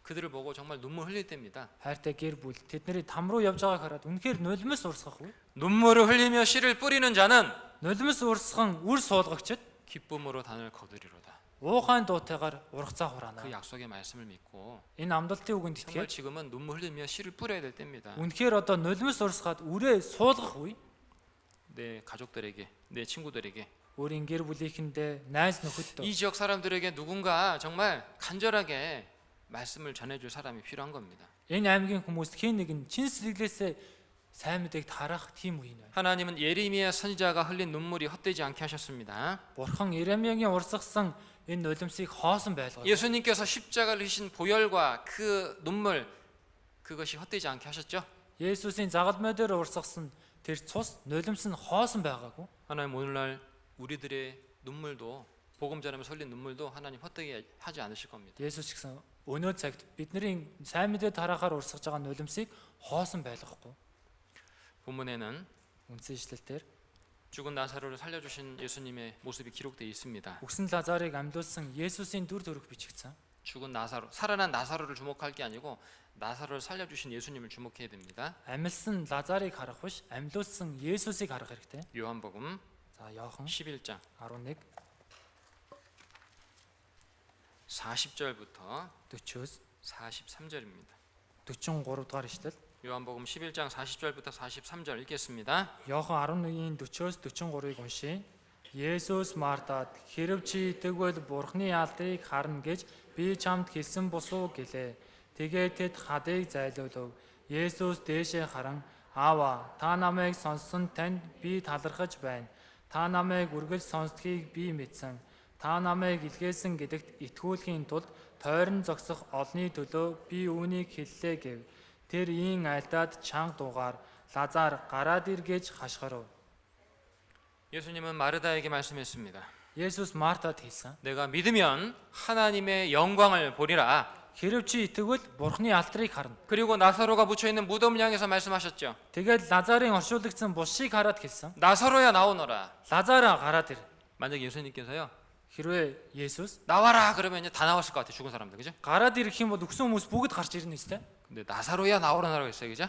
그들을 보고 정말 눈물 흘릴 때입니다. Хайртай гэр бүл тэдний там руу явж байгааг хараад үнэхээр нулимс урсгах үе. 눈물을 흘리며 씨를 뿌리는 자는 Нулимс урсган үр суулгагчд 기쁨으로 단을 거두리로다. уухайн дуутайгаар ургацаа хураана. 그 약속의 말씀을 믿고 Энэ амлалтын үгэнд 정말 итгэхэд 지금은 눈물 흘리며 씨를 뿌려야 될 때입니다. үнэхээр одоо нулимс урсгаад үрээ суулгах үе. 내 가족들에게, 내 친구들에게, Өөрийн гэр бүлийнхэндээ найз нөхөддөө 이 지역 사람들에게 누군가 정말 간절하게 말씀을 전해줄 사람이 필요한 겁니다. энэ аймгийн хүмүүст хэн нэгэн чин сэтгэлээсээ сайн мэдээг тарах тийм үе нэ. 하나님은 예레미야 선지자가 흘린 눈물이 헛되지 않게 하셨습니다. Бурхан Иремьягийн урсгасан энэ нулимсыг хоосон байлгаа. 예수님께서 십자가를 지신 보혈과 그 눈물 그것이 헛되지 않게 하셨죠. Есүсийн загалмай дээр урсгасан тэр цус нулимс нь хоосон байгаагүй. 하나님 오늘날 우리들의 눈물도 복음 전하면서 흘린 눈물도 하나님 헛되게 하지 않으실 겁니다. Есүс гэсэн өнөө цагт бидний сайн мэдээ тарахаар урсгаж байгаа нулимсыг хоосон байлгахгүй. 본문에는 Үндсэн ишлэлээр 죽은 나사로를 살려주신 예수님의 모습이 기록되어 있습니다. үгсэн Лазарыг амьлуулсан Есүсийн дүр төрх бичигдсэн. 죽은 나사로, 살아난 나사로를 주목할 게 아니고 나사로를 살려주신 예수님을 주목해야 됩니다. Амьлсан Лазарыг харах биш, амьлуулсан Есүсийг харах хэрэгтэй. 요한복음 За Иохан 11장 11 40절부터 40-өөс 43절입니다. 43 дугаар ишлэл. 요한복음 11장 40절부터 43절 읽겠습니다. Иохан 11-ийн 40-өөс 43-ыг уншъя. Есүс Мартад "Хэрэв чи итгэвэл Бурхны алдрыг харна гэж би чамд хэлсэн босуу" гэлээ. Тэгээд тэд хадыг зайлуулв. Есүс дээшээ харан "Аава, та намайг сонссон танд би талархаж байна. Та намайг үргэлж сонсдгийг би мэдсэн. Та намайг илгээсэн гэдэгт итгүүлэхийн тулд тойрон зогсох олны төлөө би үүнийг хэллээ" гэв. Тэр ийн айлдаад чанга дуугаар "Лазар гараад ир" гэж хашгирав. 예수님은 마르다에게 말씀했습니다. Есүс Мартад хэлсэн. 내가 믿으면 하나님의 영광을 보리라. Хэрэв чи итгэвэл Бурхны алдрыг харна. 그리고 나사로가 묻혀 있는 무덤을 향해서 말씀하셨죠. Тэгээд Лазарын оршуулгдсан булшийг хараад хэлсэн. 나사로야 나오너라. Лазараа гараад ир. 만약 예수님께서요 Хэрвээ Есүс 나와라 그러면 이제 다 나왔을 것 같아요. 죽은 사람들 그죠? гараад ирэх юм бол өгсөн хүмүүс бүгд гарч ирнэ өстэй. 근데 나사로야 나오라라고 했어요. 그죠?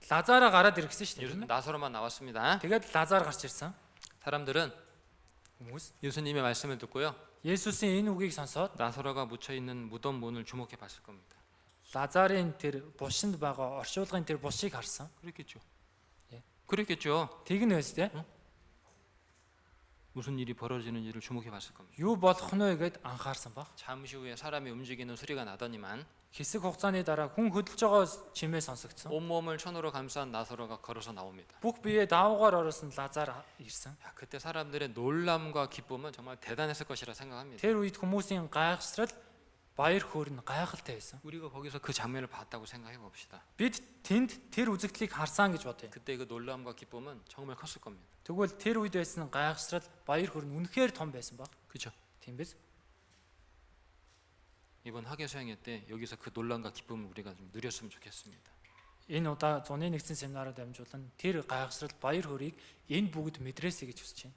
Лазараа гараад ир гэсэн шүү дээ. 나사로만 나왔습니다. Тэгээд Лазар гарч ирсэн. 사람들은 Хүмүүс 예수님의 말씀을 듣고요. Есүсийн энэ үгийг сонсоод 나사로가 묻혀 있는 무덤 문을 주목해 봤을 겁니다. Лазарын тэр булшинд байгаа оршуулгын тэр булшийг харсан. 그랬겠죠. 예. 그랬겠죠. Тэгнэ өстэй. 무슨 일이 벌어지는지를 주목해 봤을 겁니다. Юу болох нь вэ гэд анхаарсан баг. 잠시 후에 사람이 움직이는 소리가 나더니만 Хэсэг хугацааны дараа хүн хөдөлж байгаа чимээ сонсогдсон. 온몸을 천으로 감싼 나사로가 걸어서 나옵니다. Бүх биеэ даавуугаар орсон Лазар ирсэн. 야, 그때 사람들의 놀람과 기쁨은 정말 대단했을 것이라 생각합니다. Тэр үед хүмүүсийн гайхшрал баяр хөөр нь гайхалтай байсан. 우리가 거기서 그 장면을 봤다고 생각해 봅시다. Бид тэнд тэр үзэгдлийг харсан гэж бодъё. 그때 그 놀람과 기쁨은 정말 컸을 겁니다. Тэгвэл тэр үед байсан гайхшрал баяр хөөр нь үнэхээр том байсан баг. 그렇죠? Тийм биз? 이번 학예 수행회 때 여기서 그 놀람과 기쁨을 우리가 좀 누렸으면 좋겠습니다. Энэ удаа зуны нэгдсэн семинараар дамжуулан тэр гайхшрал баяр хөөргийг энэ бүгд мэдрээсэй гэж хүсэж байна.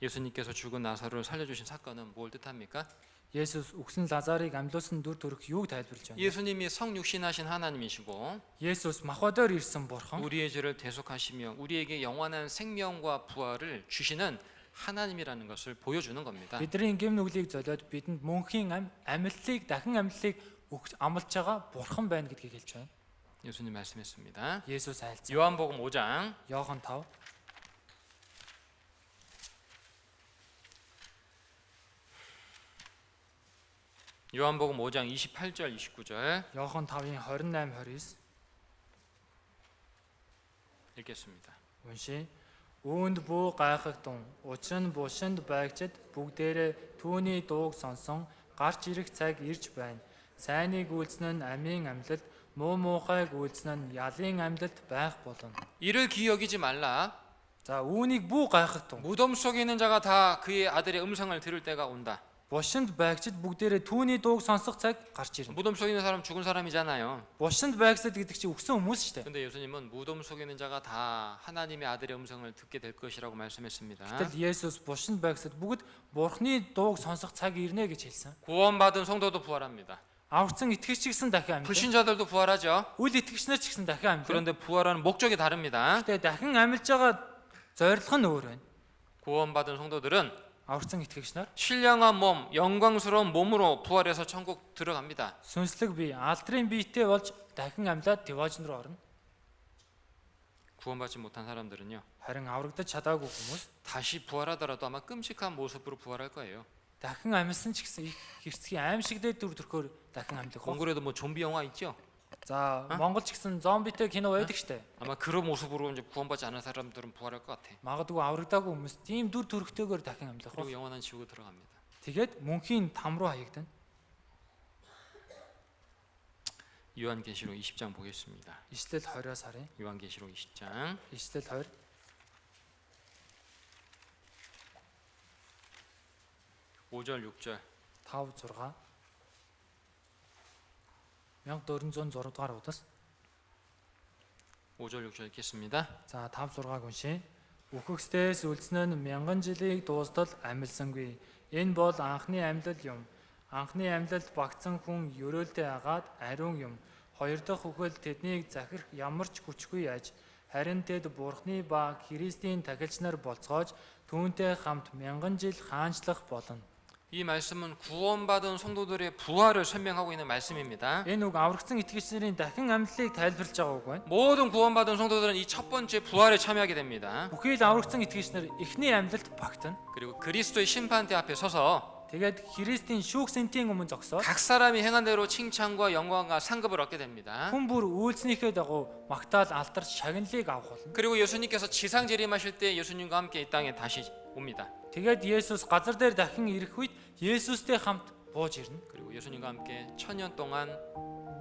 예수님께서 죽은 나사로를 살려주신 사건은 뭘 뜻합니까? Есүс өгсөн Лазарыг амьлуулсан дүр төрх юуг тайлбарлаж байна? 예수님이 성육신하신 하나님이시고 Есүс махбодоор ирсэн бурхан 우리의 죄를 대속하시며 우리에게 영원한 생명과 부활을 주시는 하나님이라는 것을 보여주는 겁니다. бидний гэм нүглийг золиод бидэнд мөнхийн амьдлыг дахин амьдлыг амлаж байгаа бурхан байна гэдгийг хэлж байна. 예수님 말씀했습니다. Есүс айлцсан. 요한복음 5장 Иохан 5 요한복음 5장 28절 29절 Иохан 5-ын 28 29 읽겠습니다. уншия. Үүнд бүү гайхагтун. Учир нь бушинд байгчид бүгдээрээ түүний дууг сонсон гарч ирэх цаг ирж байна. Сайныг үйлснэ нь амийн амьлалд, муу муухайг үйлснэ нь ялын амьлалд байх болно. 이를 기억이지 말라. За үүнийг бүү гайхагтун. 무덤 속에 있는 자가 다 그의 아들의 음성을 들을 때가 온다. Бушинд байгчид бүгдээрээ түүний дууг сонсох цаг гарч ирнэ. 무덤 속에 있는 사람 죽은 사람이잖아요. Бушинд байгсад гэдэг чинь өгсөн хүмүүс шүү дээ. 근데 예수님은 무덤 속에 있는 자가 다 하나님의 아들의 음성을 듣게 될 것이라고 말씀했습니다. Гэтэл Есүс бушинд байгсад бүгд Бурхны дууг сонсох цаг ирнэ гэж хэлсэн. 구원받은 성도도 부활합니다. Аврагцсан итгэгч гэсэн дахин амьд. 불신자들도 부활하죠. Үл итгэгч нар ч гэсэн дахин амьд. 그런데 부활하는 목적이 다릅니다. Гэтэ дахин амьлж байгаа зорилго нь өөр байна. 구원받은 성도들은 Аврагцсан итгэгч нар 신령한 몸, 영광스러운 몸으로 부활해서 천국 들어갑니다. сүнслэг бие, алдрын биетэй болж дахин амьлаад деваж руу орно. 구원받지 못한 사람들은요. Харин аврагдаж чадаагүй хүмүүс 다시 부활하더라도 아마 끔찍한 모습으로 부활할 거예요. дахин амьсан ч гэсэн их хэрцгий аимшигтэй дүр төрхөөр дахин амьлах. 공부에도 뭐 좀비 영화 있죠? За Монгол ч гэсэн зомбитэй кино байдаг штэ. 아마 그런 모습으로 이제 구원받지 않은 사람들은 부활할 것 같아. Магадгүй аврагдаагүй хүмүүс тийм дүр төрхтэйгээр дахин амьлах. 그리고 영원한 지옥에 들어갑니다. Тэгээд мөнхийн там руу хаягдана. 요한계시록 20장 보겠습니다. Ишлэл 20-оос харъя. 요한계시록 20장 Ишлэл 20 5절 6절 5 6 1406 дугаар удаас 5절 6절 읽겠습니다. за 5 6-г уншия. Үхэгсдээс үлдсэн нь мянган жилийг дуустал амьлсангүй. Энэ бол анхны амьлал юм. Анхны амьлалд багтсан хүн ерөөлдөө агаад ариун юм. Хоёр дахь үхэл тэднийг захирах ямар ч хүчгүй яаж. Харин тэд Бурхны ба Христийн тахилч нар болцоож түүнтэй хамт мянган жил хаанчлах болно. 이 말씀은 구원받은 성도들의 부활을 설명하고 있는 말씀입니다. Энэ үг аврагцсан итгэгчнэрийн дахин амьдлыг тайлбарлаж байгаа үг байна. 모든 구원받은 성도들은 이 첫 번째 부활에 참여하게 됩니다. Бүхий л аврагцсан итгэгчнэр эхний амьдлалд багтана. 그리고 그리스도의 심판대 앞에 서서 Тэгээд Христийн шүүх сентийн өмнө зогсоод 각 사람이 행한 대로 칭찬과 영광과 상급을 얻게 됩니다. хүн бүр үйлснийхээ дагуу магтаал алдарч шагналыг авах болно. 그리고 예수님께서 지상 재림하실 때 예수님과 함께 이 땅에 다시 옵니다. Тэгээд Есүс газар дээр дахин ирэх үед Есүстэй хамт бууж ирнэ. 그리고 예수님과 함께 1000년 동안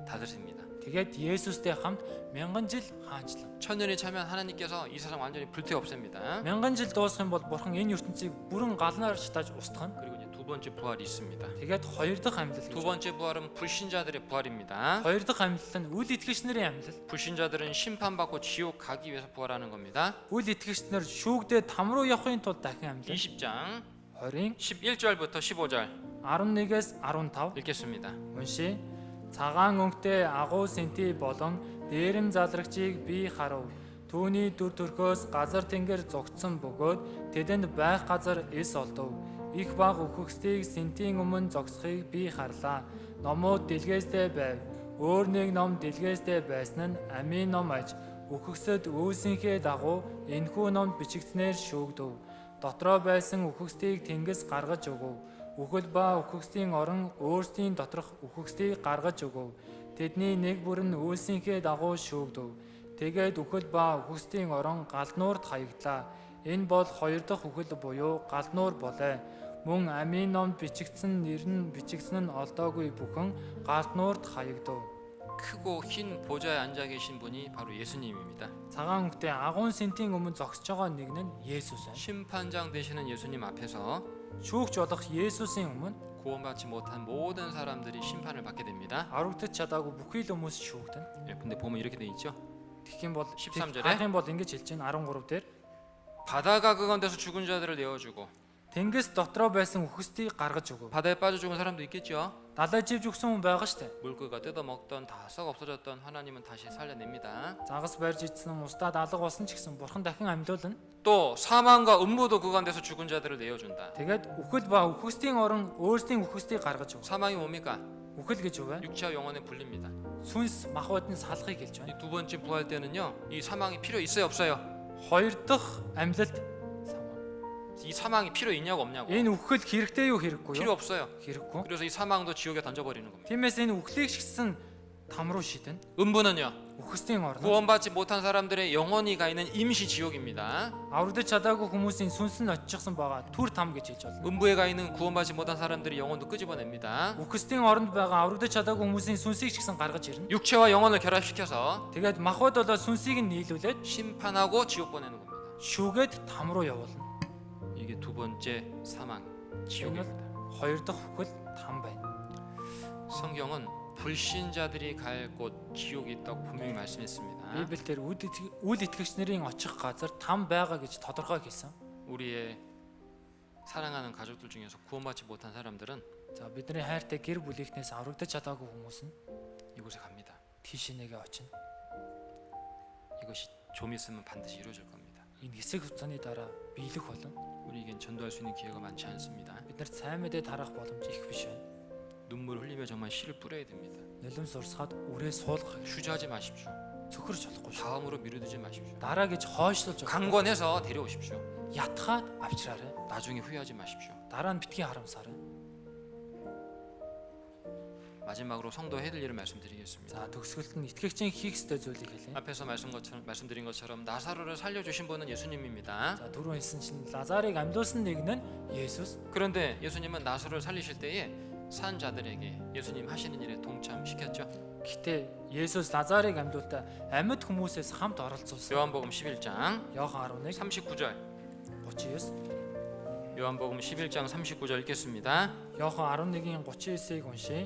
다스립니다. Тэгээд Есүстэй хамт мянган жил хаанчлан. 1000년이 차면 하나님께서 이 세상 완전히 불태워 없앱니다. Мянган жил дуусах юм бол Бурхан энэ ертөнцийг бүрэн галнаар шатааж устгах нь. 그리고 이제 두 번째 부활이 있습니다. Тэгээд хоёр дахь амьлал. 두 번째 부활은 불신자들의 부활입니다. Хоёр дахь амьлал нь үл итгэгч нарын амьлал. 불신자들은 심판받고 지옥 가기 위해서 부활하는 겁니다. Үл итгэгч нар шүүгдээ там руу явахын тулд дахин амьлал. 20장 20-ын 11절부터 15절 11-ээс 15 읽겠습니다. уншия. Цагаан өнгөтэй агуу сэнти болон дээрэм залрагчийг би харав. Түүний дүр төрхөөс газар тэнгэр зогтсон бөгөөд тэдэнд байх газар эс олдов. Их баг үхэгсдийг сэнтийн өмнө зогсохыг би харлаа. Номууд дэлгээстэй байв. Өөр нэг ном дэлгээстэй байсан нь амийн ном аж. Үхэгсэд үүсийнхээ дагуу энэхүү номд бичигдснээр шүүгдэв. дотроо байсан үхэгсдийг тэнгис гаргаж өгөв. Үхэл ба үхэгсдийн орон өөрсдийн доторх үхэгсдийг гаргаж өгөв. Тэдний нэг бүр нь үйлсийнхээ дагуу шүүгдэв. Тэгээд үхэл ба үхэгсдийн орон галнуурд хаягдлаа. Энэ бол хоёр дахь үхэл буюу галнуур болоо. Мөн амийн номд бичигдсэн нэр нь бичигдсэн нь олдоогүй бүхэн галнуурд хаягдав. 크고 흰 보좌에 앉아 계신 분이 바로 예수님입니다. Цагаан өнгөтэй агуун сентийн өмнө зогсож байгаа нэг нь Есүс байна. 심판장 되시는 예수님 앞에서 Шүүгч болох Есүсийн өмнө 구원받지 못한 모든 사람들이 심판을 받게 됩니다. аврагдаж чадаагүй бүхий л хүмүүс шүүгдэнэ. 예, 근데 보면 이렇게 돼 있죠. Тэгэх юм бол 13 절에 харах юм бол ингэж хэлж байна 13 дээр 바다가 그가운데서 죽은 자들을 내어주고 тэнгис дотроо байсан үхсдийг гаргаж өгөв. 바다에 빠져 죽은 사람도 있겠죠. Далай живж өгсөн хүн байгаа штэ. 물고기가 뜯어먹던 다 썩 없어졌던 하나님은 다시 살려냅니다. Загас барьж идсэн мустад алга болсон ч гэсэн бурхан дахин амьлуулна. 또 사망과 음모도 그 가운데서 죽은 자들을 내어준다. Тэгээд үхэл ба үхсдийн орон өөрсдийн үхсдийг гаргаж өгөв. 사망이 뭡니까? Үхэл гэж юу вэ? 육체와 영혼의 분리입니다. Сүнс махбодны салахыг хэлж байна. 이 두 번째 부활 때는요, 이 사망이 필요 있어요, 없어요? Хоёр дахь амьлалд 이 사망이 필요 있냐고 없냐고. энэ үхэл хэрэгтэй юу хэрэггүй 필요 юу? 없어요. Хэрэггүй. 그래서 이 사망도 지옥에 던져버리는 겁니다. Тиймээс энэ үхлийг шигсэн там руу шидэн. 음부는요, Үхсдийн орно. 구원받지 못한 사람들의 영혼이 가 있는 임시 지옥입니다. Аврагдаж чадаагүй хүмүүсийн сүнс нь очичихсан байгаа түр там гэж хэлж байна. 음부에 가 있는 구원받지 못한 사람들의 영혼도 끄집어냅니다. Үхсдийн оронд байгаа аврагдаж чадаагүй хүмүүсийн сүнсийг ч гэсэн гаргаж ирнэ. 육체와 영혼을 결합시켜서 Тэгээд махбод болоо сүнсийг нь нийлүүлээд 심판하고 지옥 보내는 겁니다. шүүгээд там руу явуулна. 이게 두 번째 사망, 지옥입니다. Хоёр дахь үхэл там байна. 성경은 불신자들이 갈 곳 지옥이 있다고 분명히 말씀했습니다. Библиэлд үл итгэгч нарын очих газар там байгаа гэж тодорхой хэлсэн. 우리의 사랑하는 가족들 중에서 구원받지 못한 사람들은 За бидний хайртай гэр бүлийнхнээс аврагдаж чадаагүй хүмүүс нь 이곳에 갑니다. тийш нэгэ очино. 이것이 좀 있으면 반드시 이루어질 겁니다. Энэ хэсэг хугацааны дараа биелэх болно. 우리에겐 전도할 수 있는 기회가 많지 않습니다. Бид нарт сайн мэдээ тарах боломж их биш байна. 눈물 흘리며 정말 씨를 뿌려야 됩니다. Нулимс урсгаад үрээ суулгах 휴지하지 마십시오. цөхөрч болохгүй шүү. 다음으로 미루지 마십시오. Дараа гэж хойшлуулж байгаа. 강권해서 데려오십시오. Ятгаад авчраарай. 나중에 후회하지 마십시오. Дараа нь битгий харамсаарай. 마지막으로 성도 해야 될 일을 말씀드리겠습니다. За төгсгөлд нь итгэгчийн хийх ёстой зүйлийг хэлье. 앞에서 말씀드린 것처럼 나사로를 살려주신 분은 예수님입니다. За түрүүн хэлсэн чинь Лазарыг амьдуулсан нэг нь Есүс. 그런데 예수님은 나사로를 살리실 때에 산 자들에게 예수님 하시는 일에 동참시켰죠. Гэтэ Есүс Лазарыг амьдуултаа амьд хүмүүсээс хамт оролцуулсан. 요한복음 11장 Иохан 11 39절. 39. 요한복음 11장 39절 읽겠습니다. Иохан 11-ийн 39-ыг уншия.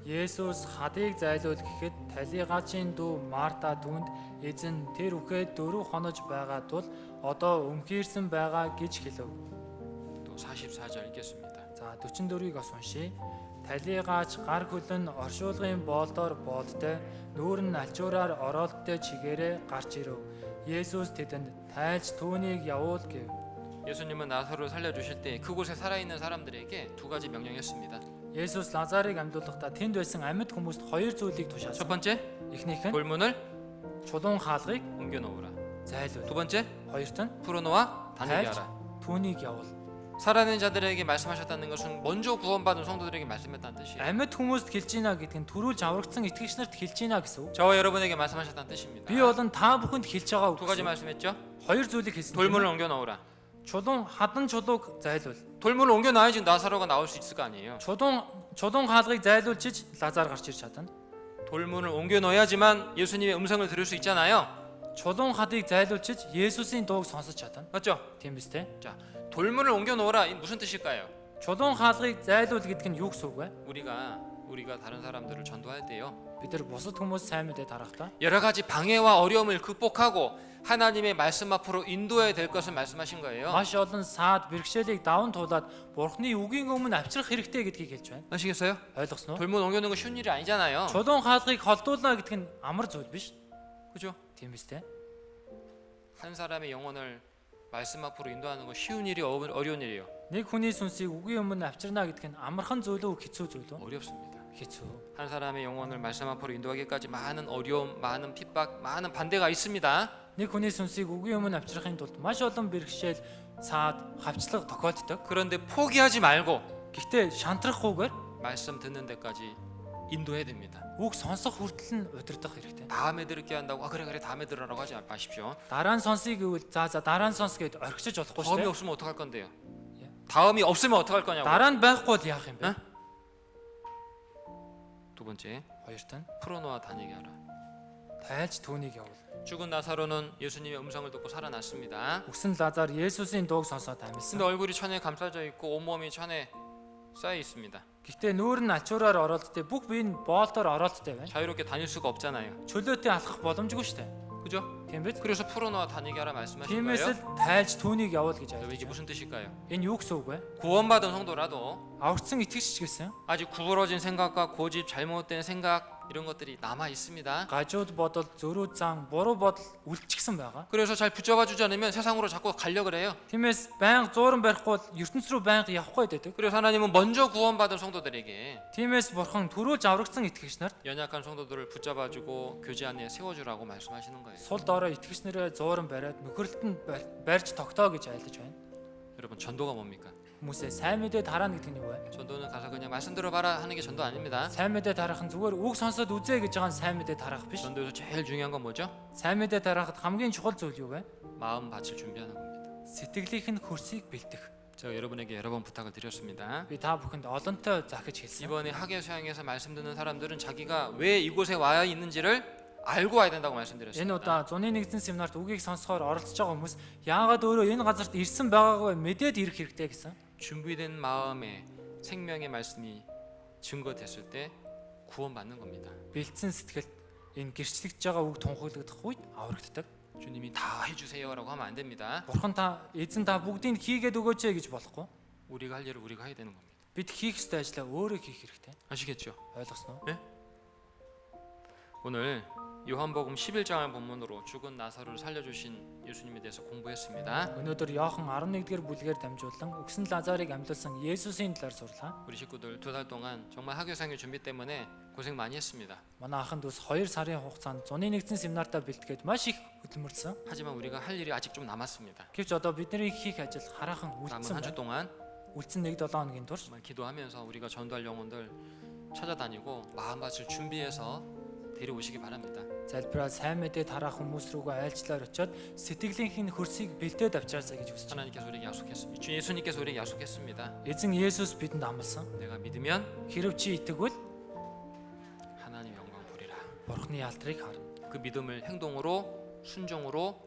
Есүс хадыг зайлуул гэхэд талигаачийн дүү Марта түүнд эзэн тэр үхээд 4 хонож байгаа тул одоо өмхийрсэн байгаа гэж хэлв. 또 44절 읽겠습니다. За 44-ийг бас уншия. Талигаач гар хөлн оршуулгын боолдоор боолтой нүүр нь альчуураар ороолттой чигээрээ гарч ирэв. Есүс тэдэнд тайлж түүнийг явуул гэв. 예수님은 나사로를 살려주실 때 그곳에 살아있는 사람들에게 두 가지 명령했습니다. Есүс Лазарыг амьдуулахдаа тэнд байсан амьд хүмүүст хоёр зүйлийг 첫 тушаасан. 번째, Эхнийх нь 돌문을 чулуун хаалгыг 옮겨놓으라. зайлуул. 두 번째, Хоёрт нь 풀어놓아 다니게 тайлж 하라. түүнийг явуул. 살아있는 자들에게 말씀하셨다는 것은 먼저 구원받은 성도들에게 말씀했다는 뜻이에요. Амьд хүмүүст хэлж ийна гэдэг нь түрүүлж аврагдсан итгэгч нарт хэлж ийна гэсэн үг. 저와 여러분에게 말씀하셨다는 뜻입니다. Би болон та бүхэнд хэлж байгаа үг. 두 가지 말씀했죠. Хоёр зүйлийг хэлсэн. 돌문을 옮겨놓으라. Чулуун хадан чулууг зайлуул. 돌문을 옮겨놔야지 나사로가 나올 수 있을 거 아니에요. Чулуун хаалгыг зайлуулчих Лазар гарч irж чадна. 돌문을 옮겨놓아야지만 예수님의 음성을 들을 수 있잖아요. Чулуун хадыг зайлуулчих Есүсийн дууг сонсож чадна. 맞죠? Тийм биз дээ. 자, 돌문을 옮겨놓으라. 이 무슨 뜻일까요? Чулуун хаалгыг зайлуул гэдэг нь юу гэсэн үг вэ? 우리가 다른 사람들을 전도할 때요. Бид нар бусад хүмүүс сайн мэдээ тарахдаа 여러 가지 방해와 어려움을 극복하고 하나님의 말씀 앞으로 인도해야 될 것을 말씀하신 거예요. маш олон саад бэрхшээлийг даван туулаад Бурхны үгийн өмнө авчрах хэрэгтэй гэдгийг хэлж байна. 아시겠어요? Ойлгосноо? 돌문 옮겨놓는 거 쉬운 일이 아니잖아요. Чулуун хаалгыг холдуулна гэдэг нь амар зүйл биш. 그죠? Тийм биз дээ. 한 사람의 영혼을 말씀 앞으로 인도하는 거 쉬운 일이 어려운 일이에요. Нэг хүний сүнсийг үгийн өмнө авчирна гэдэг нь амархан зүйл үү, хэцүү зүйл үү? 어렵습니다. Хэцүү. 한 사람의 영혼을 말씀 앞으로 인도하기까지 많은 어려움, 많은 핍박, 많은 반대가 있습니다. Нэг хүний сүнсийг үгийн өмнө авчрахын тулд маш олон бэрхшээл, саад, хавчлага тохиолддог. 그런데 포기하지 말고 Гэхдээ шантрахгүйгээр 말씀 듣는 데까지 인도해야 됩니다. үг сонсох хүртэл нь удирдах хэрэгтэй. 다음에 들을게 한다고 그래 다음에 들으라고 하지 마십시오. Дараа нь сонсъё гэвэл за дараа нь сонс гэд орхичиж болохгүй шүү 다음이 дээ. 없으면 어떡할 건데요? 다음이 없으면 어떡할 거냐고. Дараа нь байхгүй бол яах юм бэ? 두 번째, Хоёрт нь 풀어놓아 다니게 하라. тайлж түүнийг явуул. 죽은 나사로는 예수님의 음성을 듣고 살아났습니다. Үгсэн Лазар Есүсийн дууг сонсоод амьсан. 근데 얼굴이 천에 감싸져 있고 온몸이 천에 쌓여 있습니다. Гэхдээ нүүр нь ачуураар оролттой, бүх бие нь боолтоор оролттой байна. 자유롭게 다닐 수가 없잖아요. Чөлөөтэй алхах боломжгүй шүү дээ. 그죠? Тийм биз? 그래서 풀어놓아 다니게 하라 말씀하신 Тиймээс 거예요. л тайлж түүнийг явуул гэж 이게 айлж. 무슨 뜻일까요? Энэ юу гэсэн үг вэ? 구원받은 성도라도 Аврагдсан итгэгч ч гэсэн 아직 구부러진 생각과 고집, 잘못된 생각 이런 것들이 남아 있습니다. гажууд бодол, зөрүү зан, буруу бодол үлдчихсэн байгаа. 그래서 잘 붙잡아 주지 않으면 세상으로 자꾸 가려고 그래요. Тиймээс байнга зууран барихгүй бол ертөнц рүү байнга явахгүй байдаг. 그래서 하나님은 먼저 구원받은 성도들에게 Тиймээс бурхан түрүүлж аврагдсан итгэгч нарт 연약한 성도들을 붙잡아 주고 교제 안에 세워 주라고 말씀하시는 거예요. сул доороо итгэгч нараа зууран бариад нөхөрлөлтөнд барьж тогтоо гэж айлдаж байна. 여러분 전도가 뭡니까? Хүмүүсээ сайн мэдээд хараа гэдэг нь юу вэ? 전도는 가서 그냥 말씀 들어봐라 하는 게 전도 아닙니다. Сайн мэдээд харах нь зүгээр үг сонсоод үзээ гэж байгаа нь сайн мэдээд харах биш. 전도에서 제일 중요한 건 뭐죠? Сайн мэдээд харахад хамгийн чухал зүйл юу вэ? 마음 밭을 준비하는 겁니다. Сэтгэлийнх нь хөрсийг бэлдэх. 제가 여러분에게 여러 번 부탁을 드렸습니다. Би та бүхэнд олонтой захиж хэлсэн. 이번에 학예 수양에서 말씀 듣는 사람들은 자기가 왜 이곳에 와 있는지를 알고 와야 된다고 Энэ 말씀드렸습니다. удаа зуны нэгдсэн семинарт үгийг сонсохоор оролцож байгаа хүмүүс яагаад өөрөө энэ газарт ирсэн байгаагаа мэдээд ирэх хэрэгтэй гэсэн. 준비된 마음에 생명의 말씀이 증거됐을 때 구원받는 겁니다. Бэлдсэн сэтгэлд энэ гэрчлэгдэж байгаа үг тунхаглагдах үед аврагддаг. 주님이 다 해주세요라고 하면 안 됩니다. Бурхан эзэн та бүгдийг хийгээд өгөөч гэж болохгүй. 우리가 할 일을 우리가 해야 되는 겁니다. Бид хийх ёстой ажлаа өөрөө хийх хэрэгтэй. 아시겠죠? Ойлгосноо? 오늘 요한복음 11장을 본문으로 죽은 나사로를 살려주신 예수님에 대해서 공부했습니다. Өнөөдөр Иохан 11-р бүлгээр дамжуулан өгсөн Лазарыг амьдлсан Есүсийн талаар сурлаа. 우리 식구들 2달 동안 정말 학예상의 준비 때문에 고생 많이 했습니다. Манай ахын дүүс 2 сарын хугацаанд зуны нэгдсэн семинартаа бэлтгээд маш их хөдөлмөрсөн. 하지만 우리가 할 일이 아직 좀 남았습니다. Гэвч одоо бидний хийх ажил хараахан 남은 үлдсэн 한 주 байна. 동안 Үлдсэн 1-7 хоногийн турш 정말 기도하면서 우리가 전도할 영혼들 찾아다니고 마음밭을 준비해서 데려오시기 바랍니다. залбираа сайн мэдээд харах хүмүүс рүүгээ айлчлаар очиод сэтгэлийнх нь хөрсийг бэлдээд авчаасаа гэж хүсэж байна. 하나님께서 우리에게 약속했습니다. 주 예수님께서 우리에게 약속했습니다. Эзэн Есүс бидэнд амласан. 내가 믿으면 Хэрв чи итгэвэл 하나님 영광 보리라. Бурхны ялтрыг харна. 그 믿음을 행동으로, 순종으로,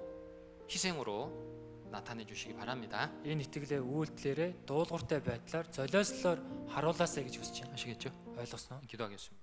희생으로 나타내 주시기 바랍니다. Энэ итгэлээ үйлдэлээрээ дуулууртай байдлаар золиослоор харуулаасаа гэж хүсэж байна. 아시겠죠? Ойлгосноо? 기도하겠습니다.